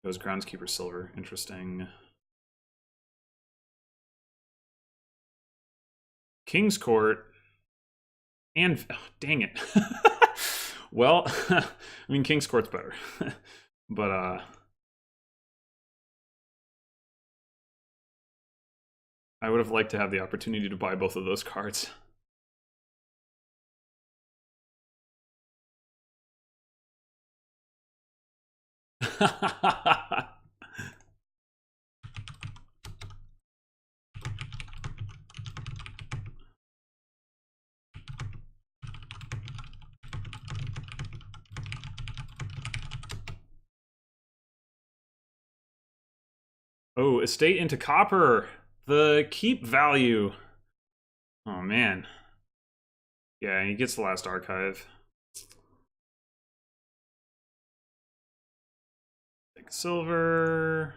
Goes groundskeeper silver, interesting. King's Court, and oh, dang it. Well, I mean, King's Court's better, but I would have liked to have the opportunity to buy both of those cards. Oh, estate into copper. The keep value. Oh, man. Yeah, he gets the last archive. Take silver.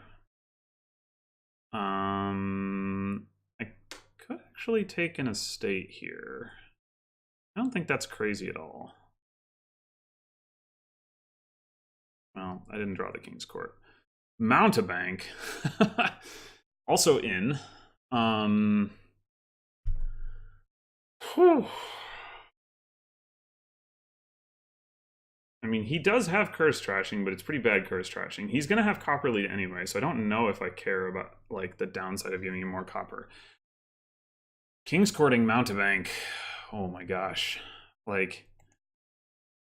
I could actually take an estate here. I don't think that's crazy at all. Well, I didn't draw the King's Court. Mountebank. Also in. Whew. I mean, he does have curse trashing, but it's pretty bad curse trashing. He's going to have copper lead anyway, so I don't know if I care about like the downside of giving him more copper. King's Courting Mountebank. Oh my gosh. Like,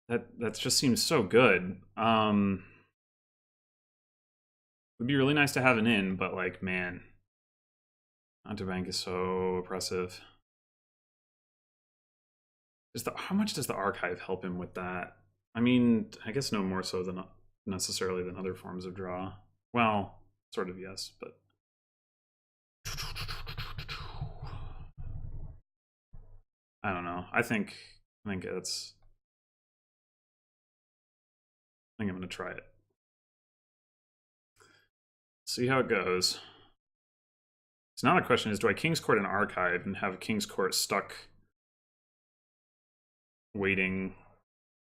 that just seems so good. Would be really nice to have an in, but like, man. Mountebank is so oppressive. How much does the archive help him with that? I mean, I guess no more so than necessarily than other forms of draw. Well, sort of yes, but I don't know. I think it's. I think I'm gonna try it. See how it goes. So now the question is, do I King's Court an archive and have King's Court stuck waiting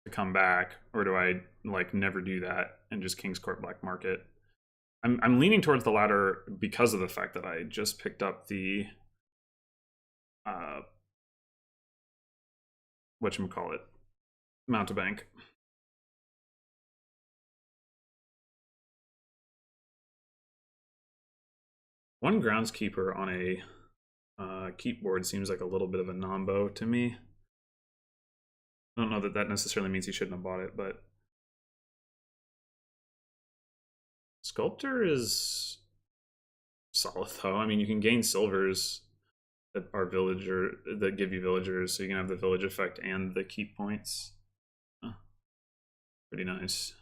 to come back, or do I like never do that and just King's Court black market? I'm leaning towards the latter because of the fact that I just picked up the whatchamacallit, Mountebank. One groundskeeper on a Keep board seems like a little bit of a nombo to me. I don't know that that necessarily means he shouldn't have bought it, but Sculptor is solid though. I mean, you can gain silvers that are villager that give you villagers, so you can have the village effect and the keep points. Oh, pretty nice.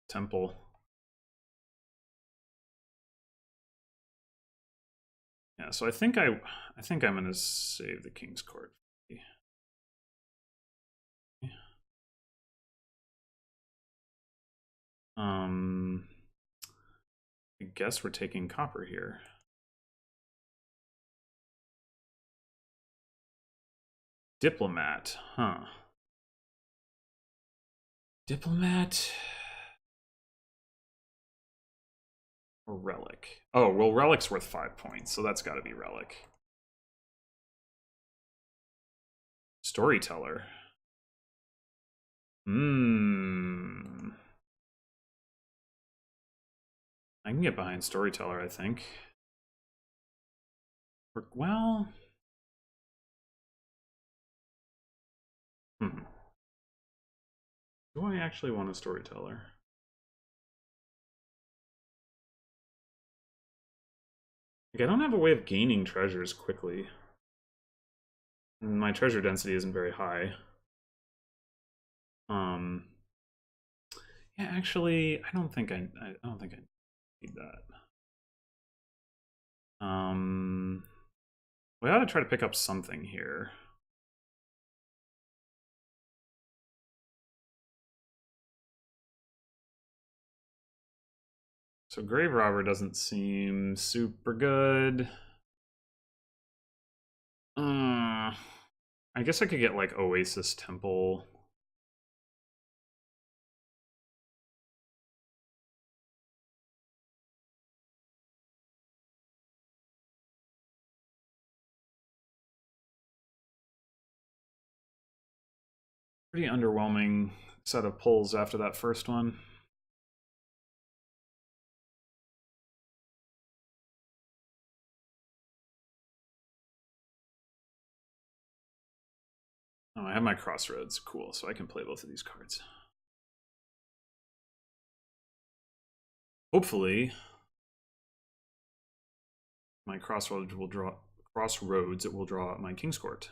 Temple. Yeah, so I think I'm gonna save the King's Court. I guess we're taking copper here. Diplomat, huh? Diplomat or relic? Oh, well, relic's worth 5 points, so that's got to be relic. Storyteller. I can get behind Storyteller, I think. Well, do I actually want a Storyteller? Like, I don't have a way of gaining treasures quickly. My treasure density isn't very high. Yeah, actually, I don't think I need that. We ought to try to pick up something here. So Grave Robber doesn't seem super good. I guess I could get like Oasis Temple. Pretty underwhelming set of pulls after that first one. Oh, I have my Crossroads. Cool, so I can play both of these cards. Hopefully, my Crossroads will draw my King's Court.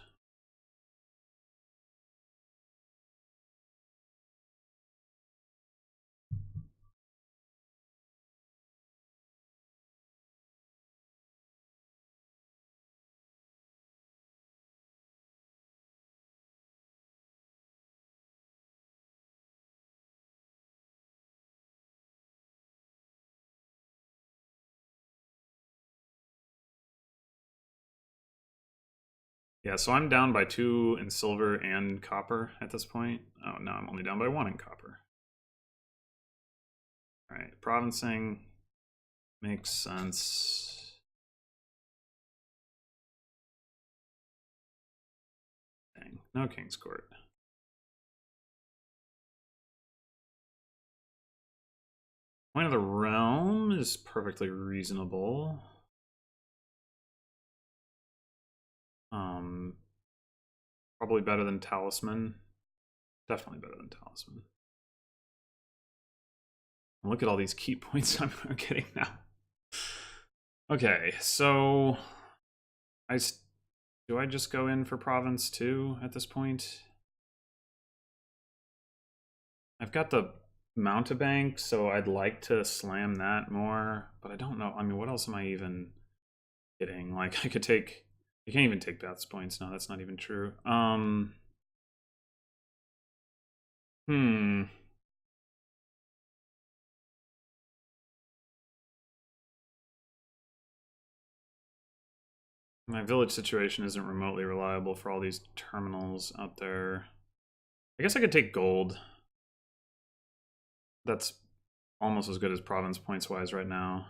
Yeah, so I'm down by 2 in silver and copper at this point. Oh, no, I'm only down by 1 in copper. All right, provincing makes sense. Dang, no King's Court. Point of the Realm is perfectly reasonable. Probably better than Talisman. Definitely better than Talisman. Look at all these key points I'm getting now. Okay, so do I just go in for Province 2 at this point? I've got the Mountebank, so I'd like to slam that more, but I don't know. I mean, what else am I even getting? Like, I could take... You can't even take Beth's points. No, that's not even true. My village situation isn't remotely reliable for all these terminals out there. I guess I could take gold. That's almost as good as province points-wise right now.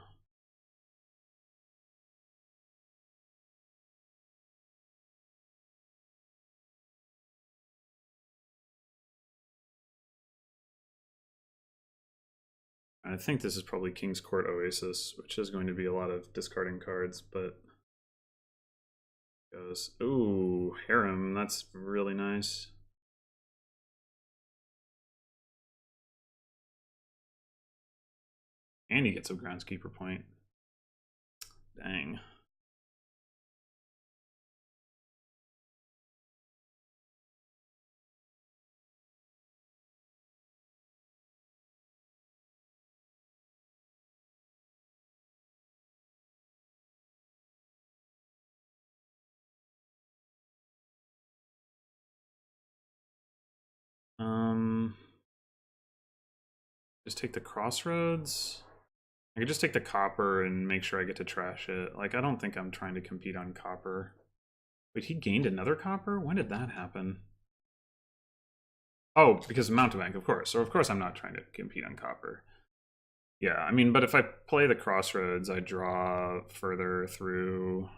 I think this is probably King's Court Oasis, which is going to be a lot of discarding cards, but goes. Ooh, Harem, that's really nice. And he gets a groundskeeper point. Dang. Just take the Crossroads. I could just take the copper and make sure I get to trash it. Like, I don't think I'm trying to compete on copper. Wait, he gained another copper? When did that happen? Oh, because of Mountebank, of course. So of course I'm not trying to compete on copper. Yeah, I mean, but if I play the Crossroads, I draw further through.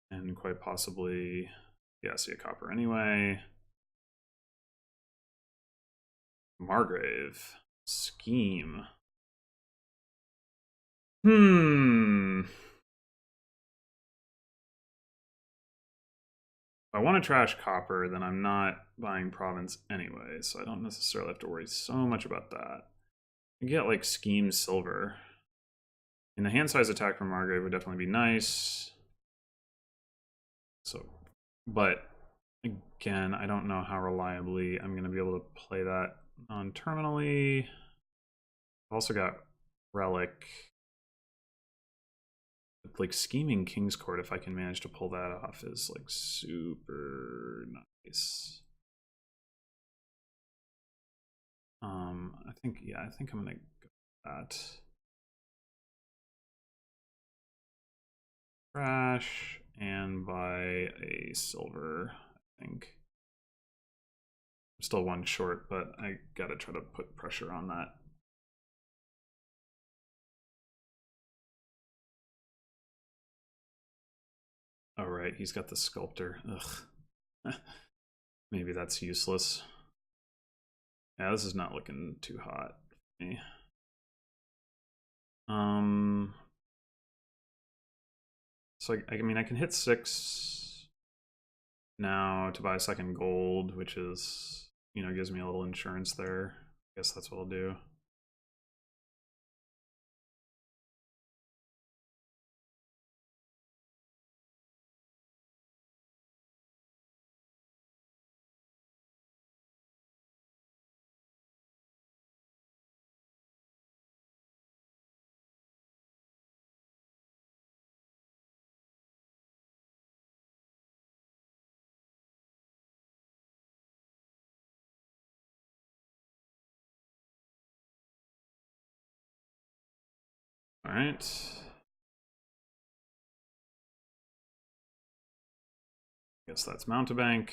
And quite possibly, yeah, see a copper anyway. Margrave. Scheme. If I want to trash copper, then I'm not buying province anyway, so I don't necessarily have to worry so much about that. You get like scheme silver. And the hand size attack from Margrave would definitely be nice. So, but again, I don't know how reliably I'm going to be able to play that non-terminally. I've also got Relic. Like scheming King's Court, if I can manage to pull that off, is like super nice. I think, yeah, I think I'm gonna go with that. Trash and buy a silver, I think. I'm still one short, but I gotta try to put pressure on that. Oh, right, he's got the sculptor. Ugh. Maybe that's useless. Yeah, this is not looking too hot for me. So I mean, I can hit 6 now to buy a second gold, which is, you know, gives me a little insurance there. I guess that's what I'll do. All right. Guess that's Mountebank.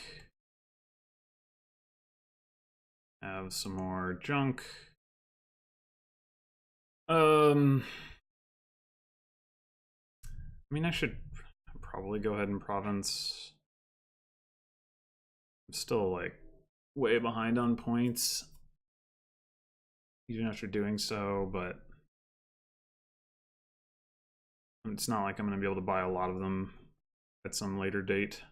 Have some more junk. I mean, I should probably go ahead and province. I'm still like way behind on points, even after doing so, but it's not like I'm going to be able to buy a lot of them at some later date.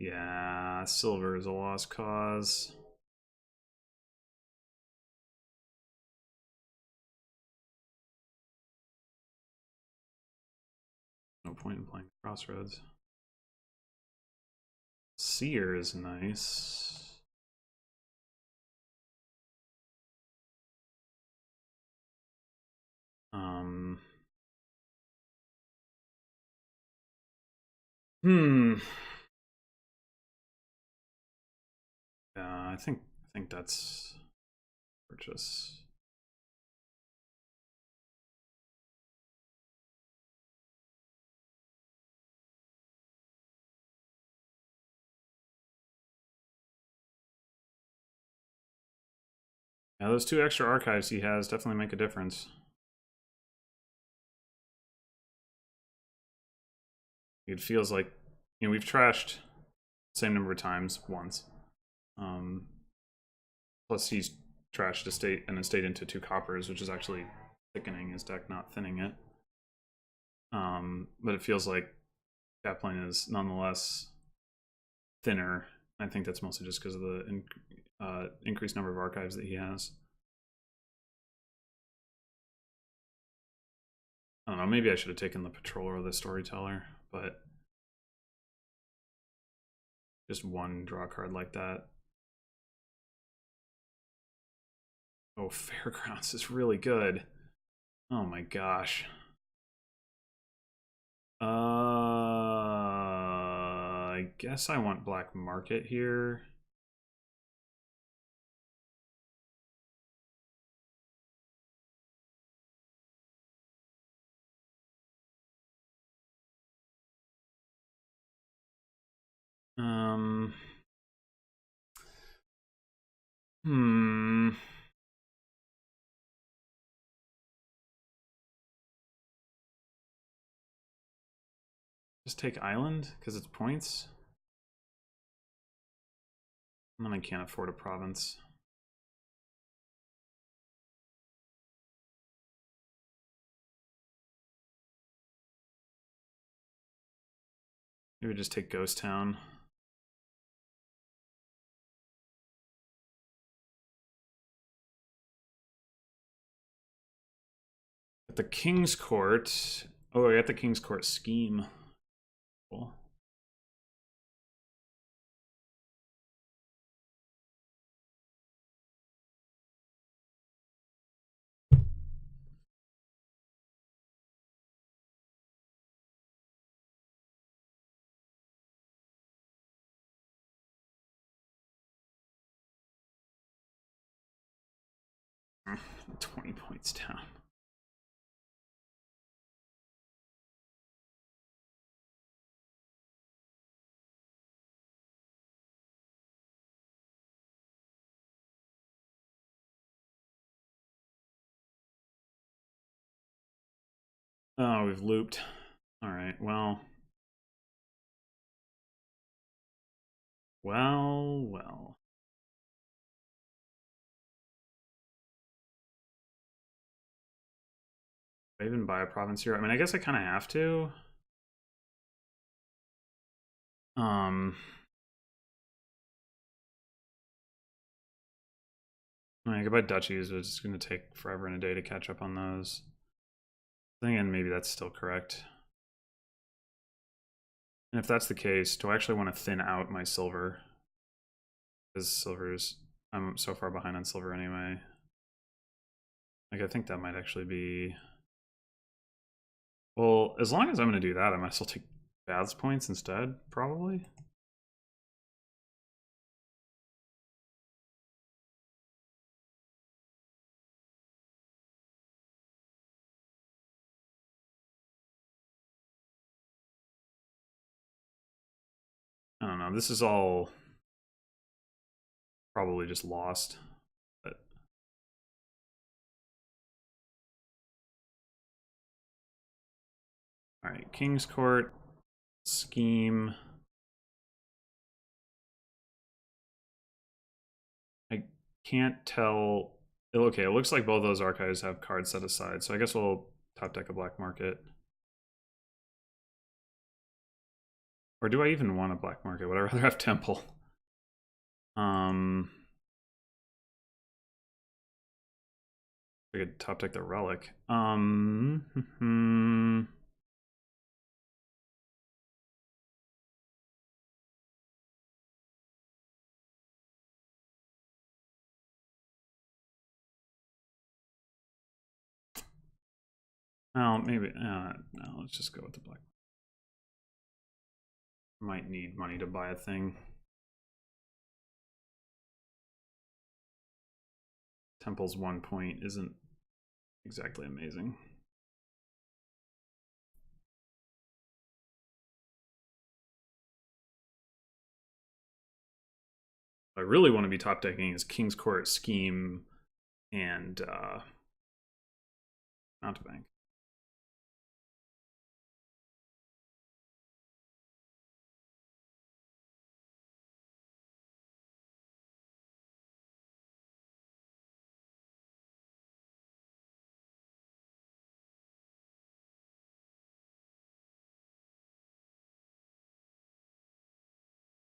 Yeah, silver is a lost cause. No point in playing Crossroads. Seer is nice. Yeah, I think that's purchase. Yeah, those 2 extra archives he has definitely make a difference. It feels like, you know, we've trashed the same number of times once. Plus he's trashed an estate into 2 coppers, which is actually thickening his deck, not thinning it. But it feels like kaplane is nonetheless thinner. I think that's mostly just because of the increased number of archives that he has. I don't know, maybe I should have taken the patroller or the storyteller, but just 1 draw card like that. Oh, Fairgrounds is really good. Oh my gosh. I guess I want Black Market here. Hmm. Just take Island because it's points. And then I can't afford a province. Maybe just take Ghost Town. At the King's Court. Oh, I got the King's Court scheme. Cool. Mm, 20 points down. Oh, we've looped. All right, well. Well. Do I even buy a province here? I mean, I guess I kind of have to. I mean, I could buy duchies, but it's just going to take forever and a day to catch up on those. Then again, maybe that's still correct. And if that's the case, do I actually want to thin out my silver? Because silver's... I'm so far behind on silver anyway. Like, I think that might actually be... Well, as long as I'm going to do that, I might as well take Bath's points instead, probably. I don't know. This is all probably just lost. But... All right, King's Court, scheme. I can't tell. Okay, it looks like both those archives have cards set aside, so I guess we'll top deck a black market. Or do I even want a black market? Would I rather have Temple? I could top deck the relic. Well, maybe. No, let's just go with the black. Might need money to buy a thing. Temple's 1 point isn't exactly amazing. What I really want to be top decking is King's Court scheme and mountebank.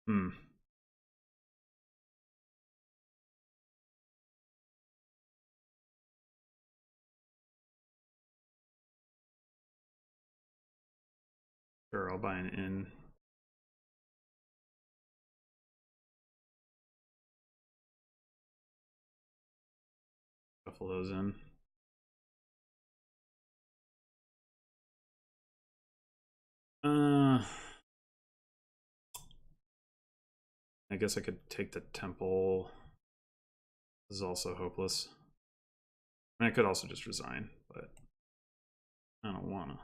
Hmm. Sure, I'll buy an inn. Shuffle those in. I guess I could take the temple. This is also hopeless. I could also just resign, but I don't wanna.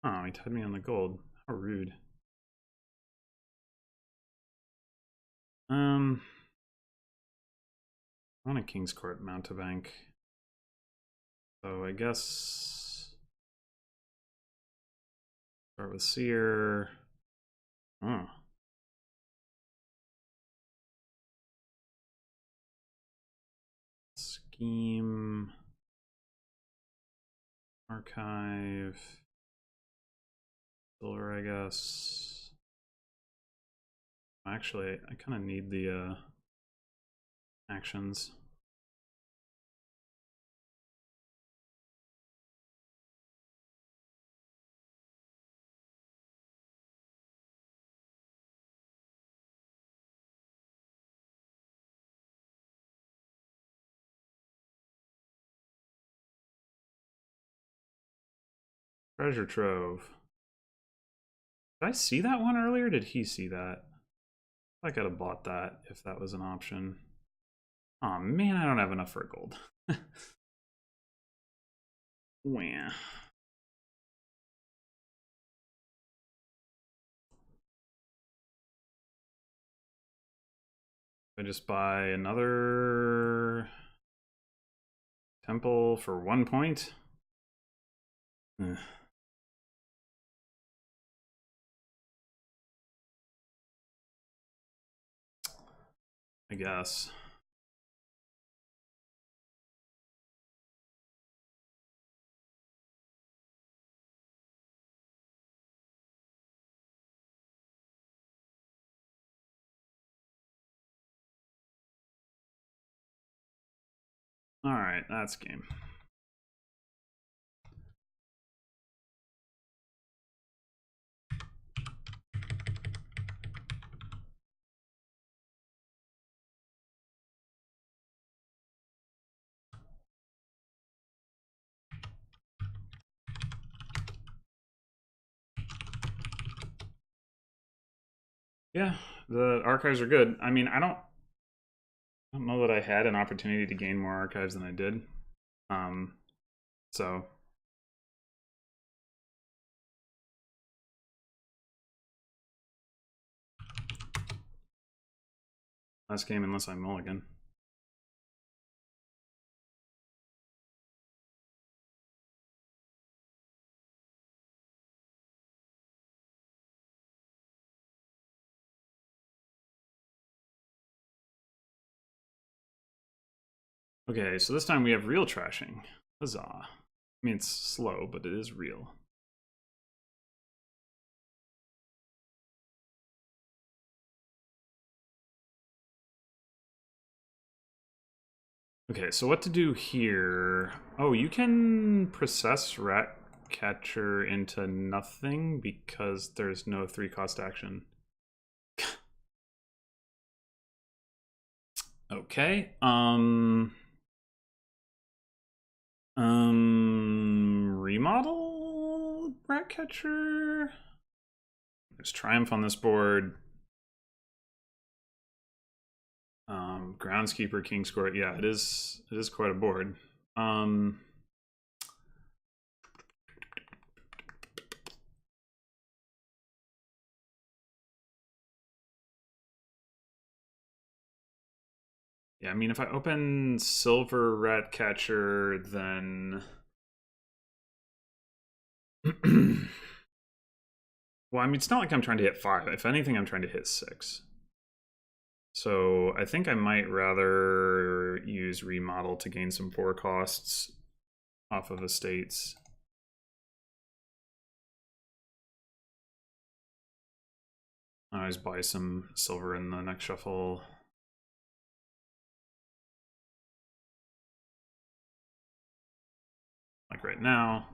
Oh, he tied me on the gold. How rude. I want a King's Court mountebank. So I guess start with Seer. Oh. Scheme. Archive. Silver, I guess. Actually, I kind of need the actions. Treasure Trove. Did I see that one earlier? Did he see that? I could have bought that if that was an option. Oh man, I don't have enough for gold. Wah. I just buy another temple for 1 point. Ugh. I guess. All right, that's game. Yeah, the archives are good. I mean, I don't know that I had an opportunity to gain more archives than I did. So last game unless I mulligan. Okay, so this time we have real trashing. Huzzah. I mean, it's slow, but it is real. Okay, so what to do here? Oh, you can process rat Catcher into nothing because there's no 3-cost action. Okay. Remodel Ratcatcher. There's Triumph on this board. Groundskeeper, King's Court. Yeah, it is quite a board. Yeah, I mean, if I open Silver Ratcatcher, then well, I mean, it's not like I'm trying to hit 5. If anything, I'm trying to hit 6. So I think I might rather use Remodel to gain some 4 costs off of estates. I always buy some silver in the next shuffle. Like right now.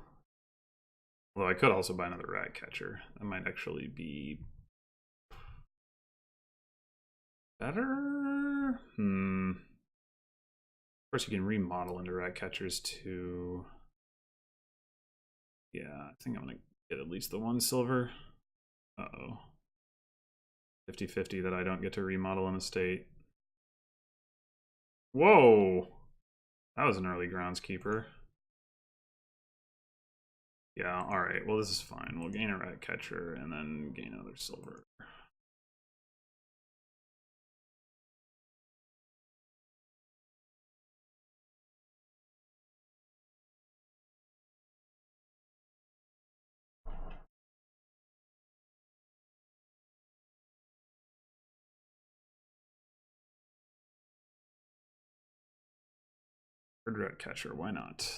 Although I could also buy another Ratcatcher. That might actually be better? Of course you can remodel into Ratcatchers too. Yeah, I think I'm gonna get at least the 1 silver. Uh-oh. 50-50 that I don't get to remodel an estate. Whoa! That was an early groundskeeper. Yeah, alright. Well, this is fine. We'll gain a Ratcatcher and then gain another silver. Third Ratcatcher, why not?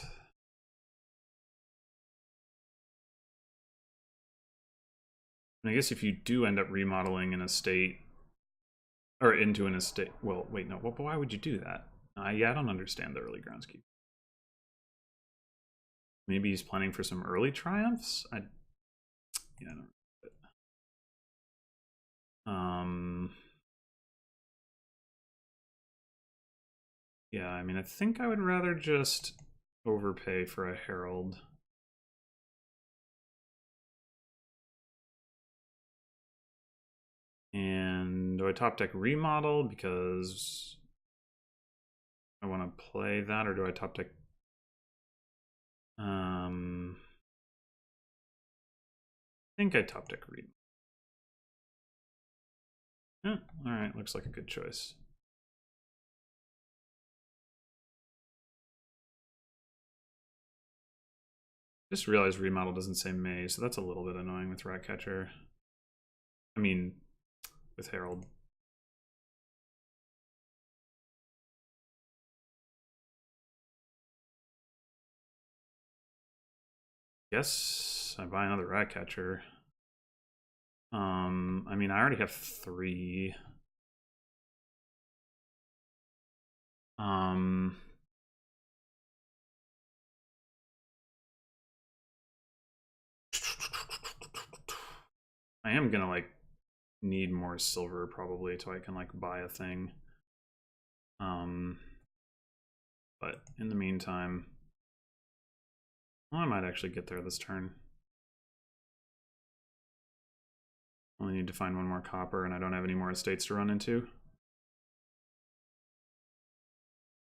And I guess if you do end up remodeling an estate, or into an estate, well, wait, no, well, why would you do that? Yeah, I don't understand the early groundskeeper. Maybe he's planning for some early triumphs? Yeah, I don't yeah, I mean, I think I would rather just overpay for a Herald. And do I top deck remodel because I want to play that, or do I top deck? I think I top deck remodel. Yeah, all right, looks like a good choice. Just realized remodel doesn't say May, so that's a little bit annoying with Ratcatcher. I mean, with Herald. Guess I buy another Ratcatcher. I mean, I already have 3. I am gonna like need more silver probably so I can like buy a thing. But in the meantime, well, I might actually get there this turn. Only need to find 1 more copper, and I don't have any more estates to run into.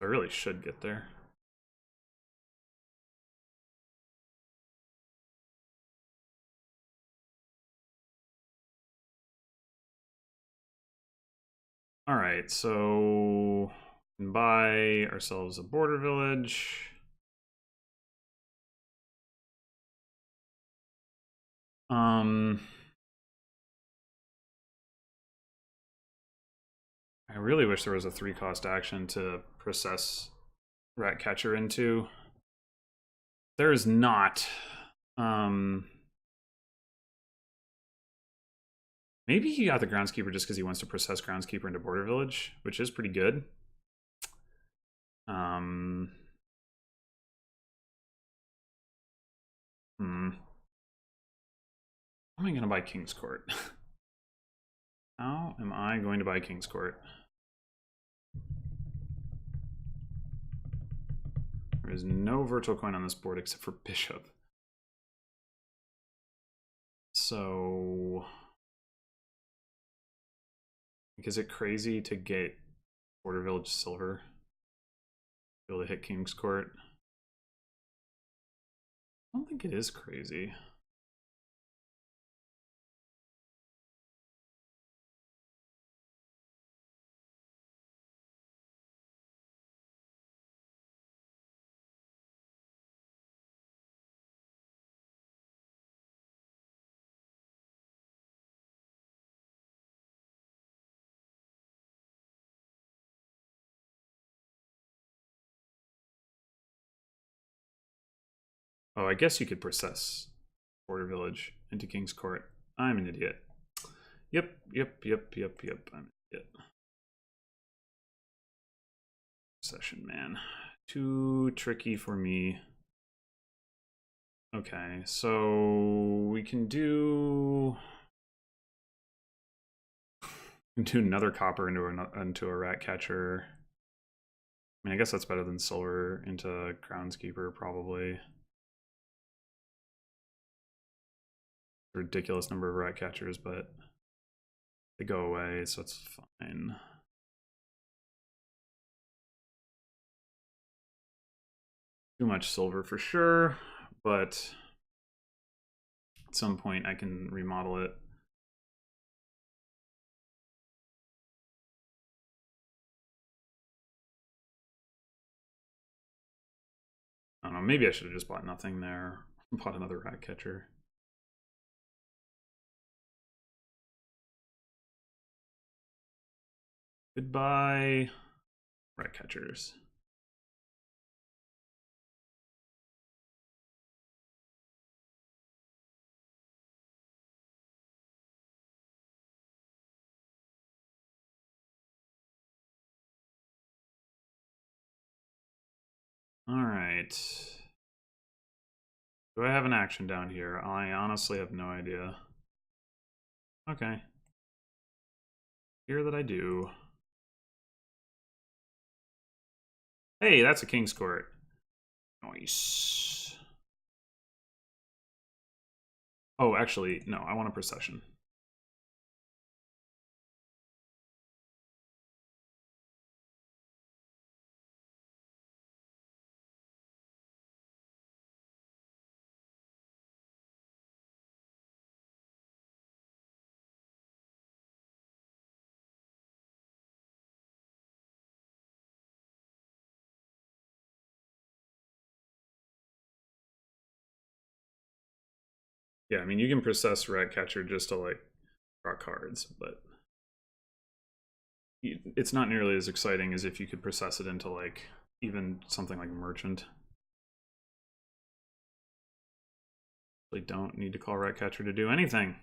I really should get there. All right, so we can buy ourselves a border village. I really wish there was a 3-cost action to process Ratcatcher into. There is not. Maybe he got the Groundskeeper just because he wants to process Groundskeeper into Border Village, which is pretty good. Hmm. How am I going to buy King's Court? How am I going to buy King's Court? There is no virtual coin on this board except for Bishop. So, like, is it crazy to get Border Village Silver? Be able to hit King's Court? I don't think it is crazy. Oh, I guess you could process Border Village into King's Court. I'm an idiot. Yep. I'm an idiot. Session, man. Too tricky for me. Okay, so we can do another copper into a rat catcher. I mean, I guess that's better than silver into groundskeeper, probably. Ridiculous number of rat catchers, but they go away, so it's fine. Too much silver for sure, but at some point I can remodel it. I don't know, maybe I should have just bought nothing there. Bought another rat catcher. Goodbye, rat catchers. All right. Do I have an action down here? I honestly have no idea. Okay. Here that I do. Hey, that's a King's Court. Nice. Oh, actually, no, I want a procession. Yeah, I mean, you can process rat catcher just to, like, draw cards, but it's not nearly as exciting as if you could process it into, like, even something like merchant. They don't need to call rat catcher to do anything.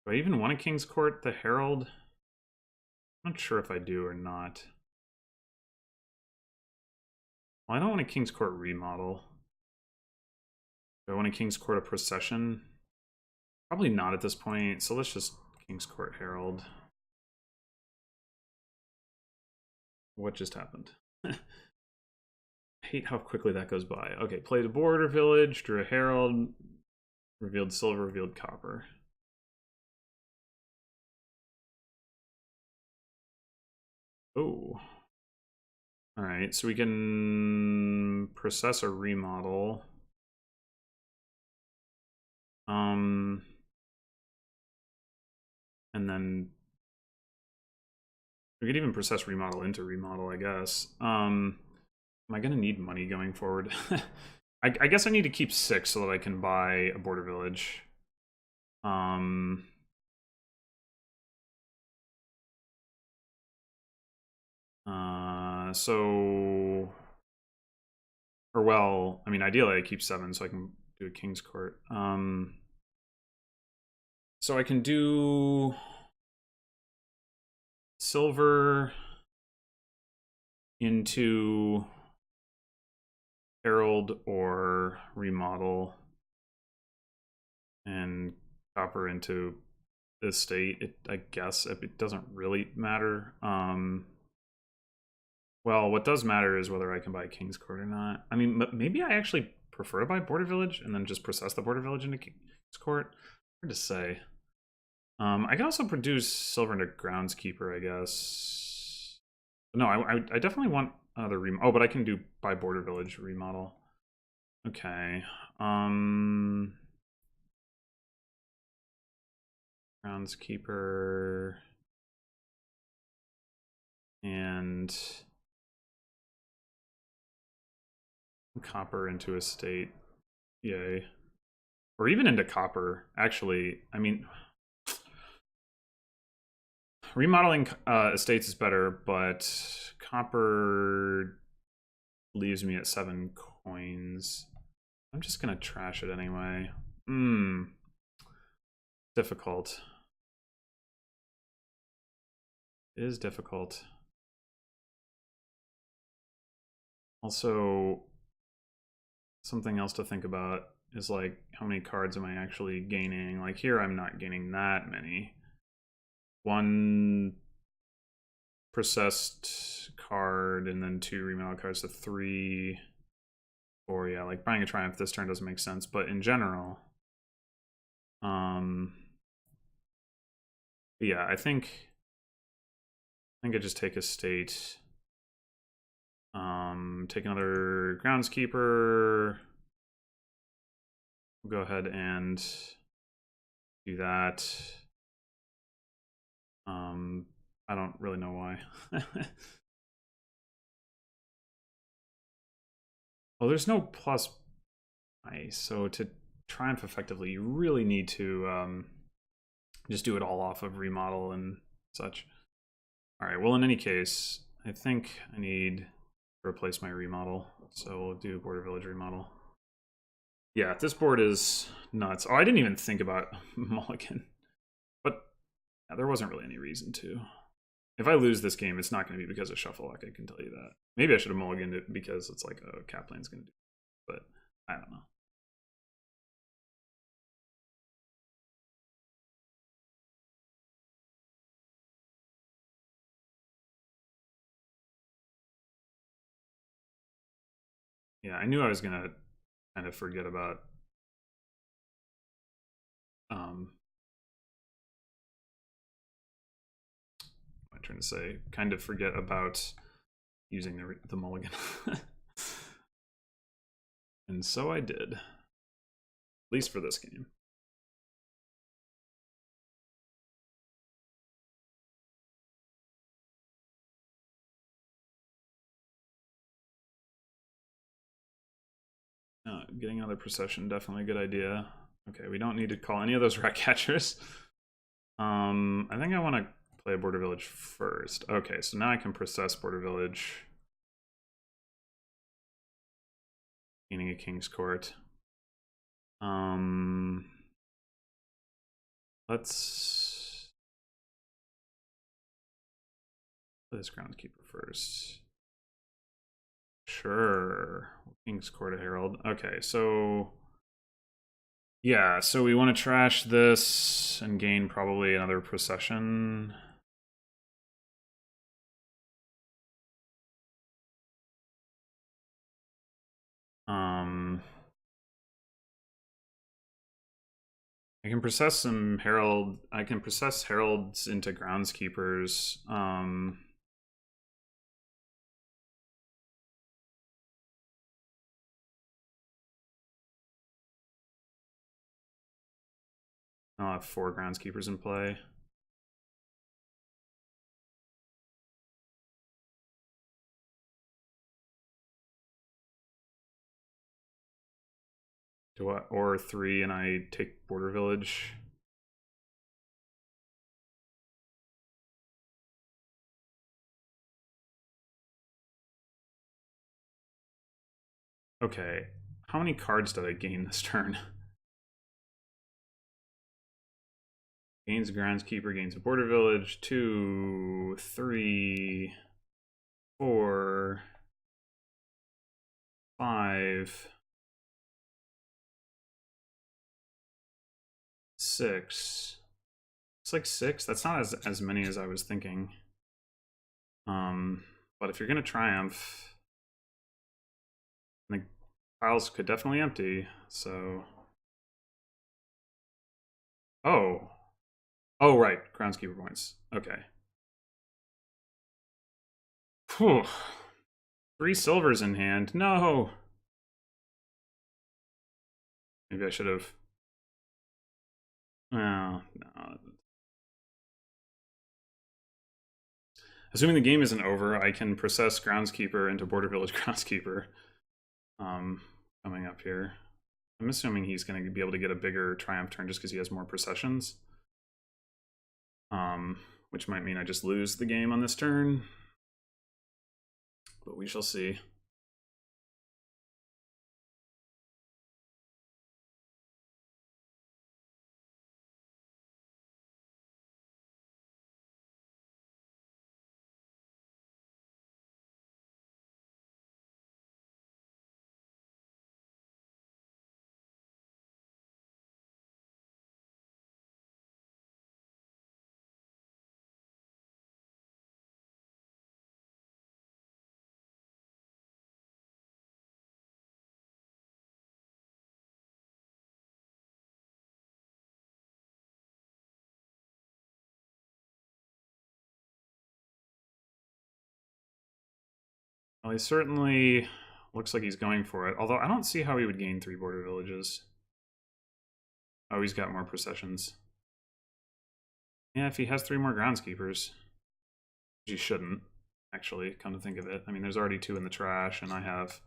Do I even want a King's Court the Herald? I'm not sure if I do or not. Well, I don't want a King's Court remodel. Do I want a King's Court of procession? Probably not at this point, so let's just King's Court Herald. What just happened? I hate how quickly that goes by. Okay, played a border village, drew a herald, revealed silver, revealed copper. Oh. Alright, so we can process a remodel. And then we could even process remodel into remodel, I guess. Am I gonna need money going forward? I guess I need to keep 6 so that I can buy a border village. So, or well, I mean, ideally I keep 7 so I can do a King's Court. So I can do silver into herald or remodel and copper into estate. I guess it doesn't really matter. Well, what does matter is whether I can buy King's Court or not. I mean, maybe I actually prefer to buy Border Village and then just process the Border Village into King's Court. Hard to say. I can also produce silver into Groundskeeper, I guess. No, I definitely want another remodel. Oh, but I can do buy Border Village remodel. Okay. Groundskeeper and copper into estate. Yay. Or even into copper, actually. I mean, remodeling estates is better, but copper leaves me at 7 coins. I'm just gonna trash it anyway. Difficult. It is difficult. Also, something else to think about is like, how many cards am I actually gaining? Like here, I'm not gaining that many. 1 processed card and then 2 remodel cards, so 3. Or yeah, like buying a Triumph this turn doesn't make sense, but in general, yeah, I think I just take estate. Take another Groundskeeper. We'll go ahead and do that. I don't really know why. Well, there's no plus ice, so to Triumph effectively, you really need to just do it all off of remodel and such. All right, well, in any case, I think I need to replace my remodel, so we'll do Border Village remodel. Yeah, this board is nuts. Oh, I didn't even think about Mulligan. But yeah, there wasn't really any reason to. If I lose this game, it's not going to be because of shuffle luck, I can tell you that. Maybe I should have mulliganed it because it's like, oh, kaplane's going to do it. But I don't know. Yeah, I knew I was going to kind of forget about what I'm trying to say, kind of forget about using the mulligan. And so I did. At least for this game. Getting another procession, definitely a good idea. Okay, we don't need to call any of those rat catchers. I think I want to play a Border Village first. Okay, so now I can process Border Village. Gaining a King's Court. Let's play this Groundskeeper first. Sure. King's Court of Herald. Okay, so yeah, so we want to trash this and gain probably another procession. I can process some Herald. I can process Heralds into Groundskeepers. I'll have 4 Groundskeepers in play. Do I, or 3 and I take Border Village. Okay, how many cards did I gain this turn? Gains a Groundskeeper, gains a Border Village. 2, 3, 4. 5, 6. It's like 6. That's not as many as I was thinking. But if you're gonna triumph, the piles could definitely empty. So, oh, right, groundskeeper points. Okay. Whew. 3 silvers in hand. No. Maybe I should have. Oh, no. Assuming the game isn't over, I can process groundskeeper into border village groundskeeper. Coming up here. I'm assuming he's going to be able to get a bigger triumph turn just because he has more processions. Which might mean I just lose the game on this turn. But we shall see. Well, he certainly looks like he's going for it. Although I don't see how he would gain 3 border villages. Oh, he's got more processions. Yeah, if he has 3 more groundskeepers. Which he shouldn't, actually, come to think of it. I mean, there's already 2 in the trash, and I have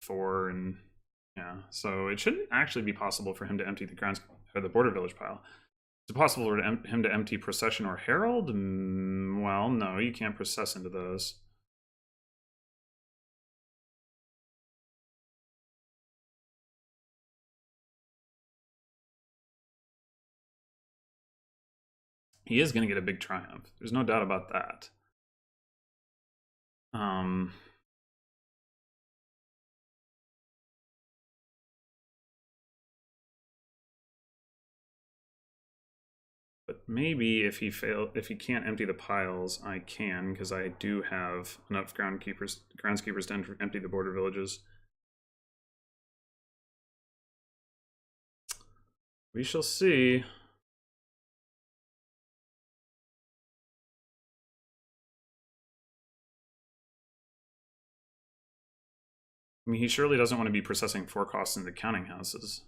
4, and yeah. So it shouldn't actually be possible for him to empty the border village pile. Is it possible for him to empty procession or herald? Well, no, you can't process into those. He is going to get a big triumph. There's no doubt about that. But maybe if he can't empty the piles, I can, because I do have enough groundskeepers to empty the border villages. We shall see. I mean, he surely doesn't want to be processing 4 costs into counting houses.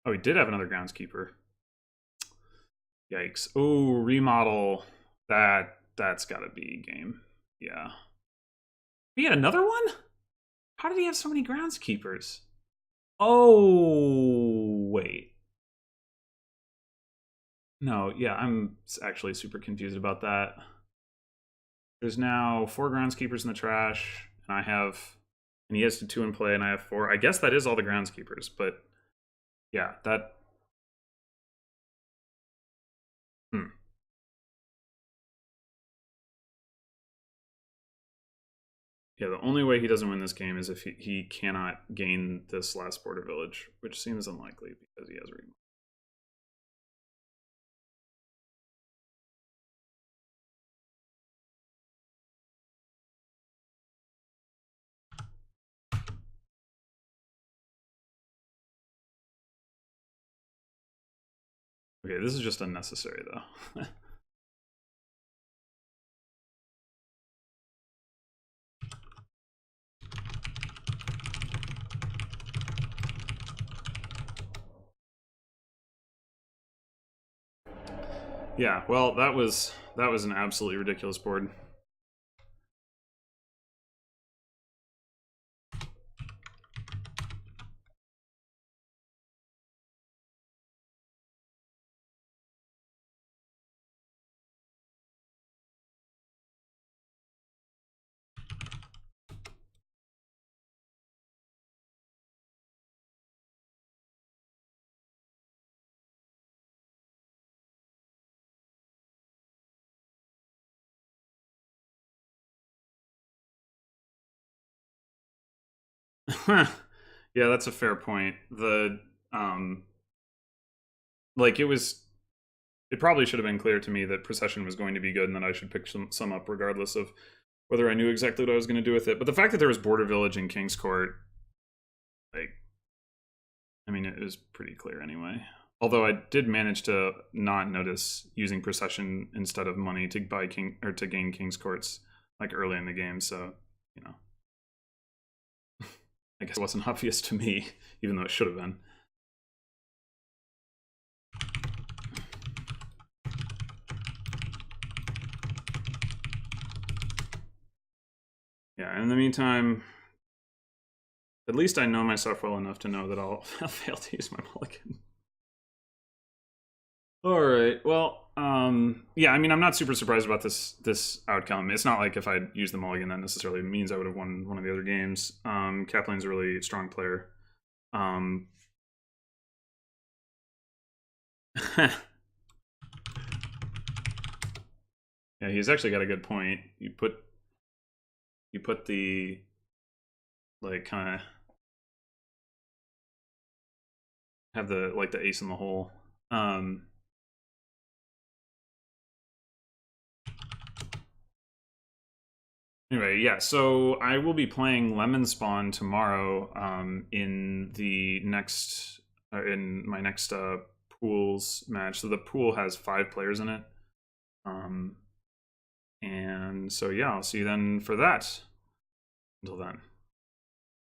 Oh, he did have another groundskeeper. Yikes. Oh, remodel. That's gotta be game. Yeah. He had another one? How did he have so many groundskeepers? Oh, wait. No, yeah, I'm actually super confused about that. There's now 4 groundskeepers in the trash, and he has 2 in play, and I have 4. I guess that is all the groundskeepers, but yeah, that. Yeah, the only way he doesn't win this game is if he cannot gain this last border village, which seems unlikely because he has remodel. Okay, this is just unnecessary though. Yeah, well, that was an absolutely ridiculous board. Yeah, that's a fair point. Like it probably should have been clear to me that procession was going to be good and that I should pick some up regardless of whether I knew exactly what I was going to do with it. But the fact that there was Border Village in King's Court, like, I mean, it was pretty clear anyway. Although I did manage to not notice using procession instead of money to buy king or to gain King's Courts like early in the game, so you know, I guess it wasn't obvious to me, even though it should have been. Yeah, in the meantime, at least I know myself well enough to know that I'll fail to use my mulligan. All right. Well, yeah. I mean, I'm not super surprised about this outcome. It's not like if I used the mulligan, that necessarily means I would have won one of the other games. Kaplane's a really strong player. Yeah, he's actually got a good point. You put the like kind of have the like the ace in the hole. Anyway, yeah, so I will be playing Lemon Spawn tomorrow in the next in my next pools match. So the pool has 5 players in it. And so yeah, I'll see you then for that. Until then.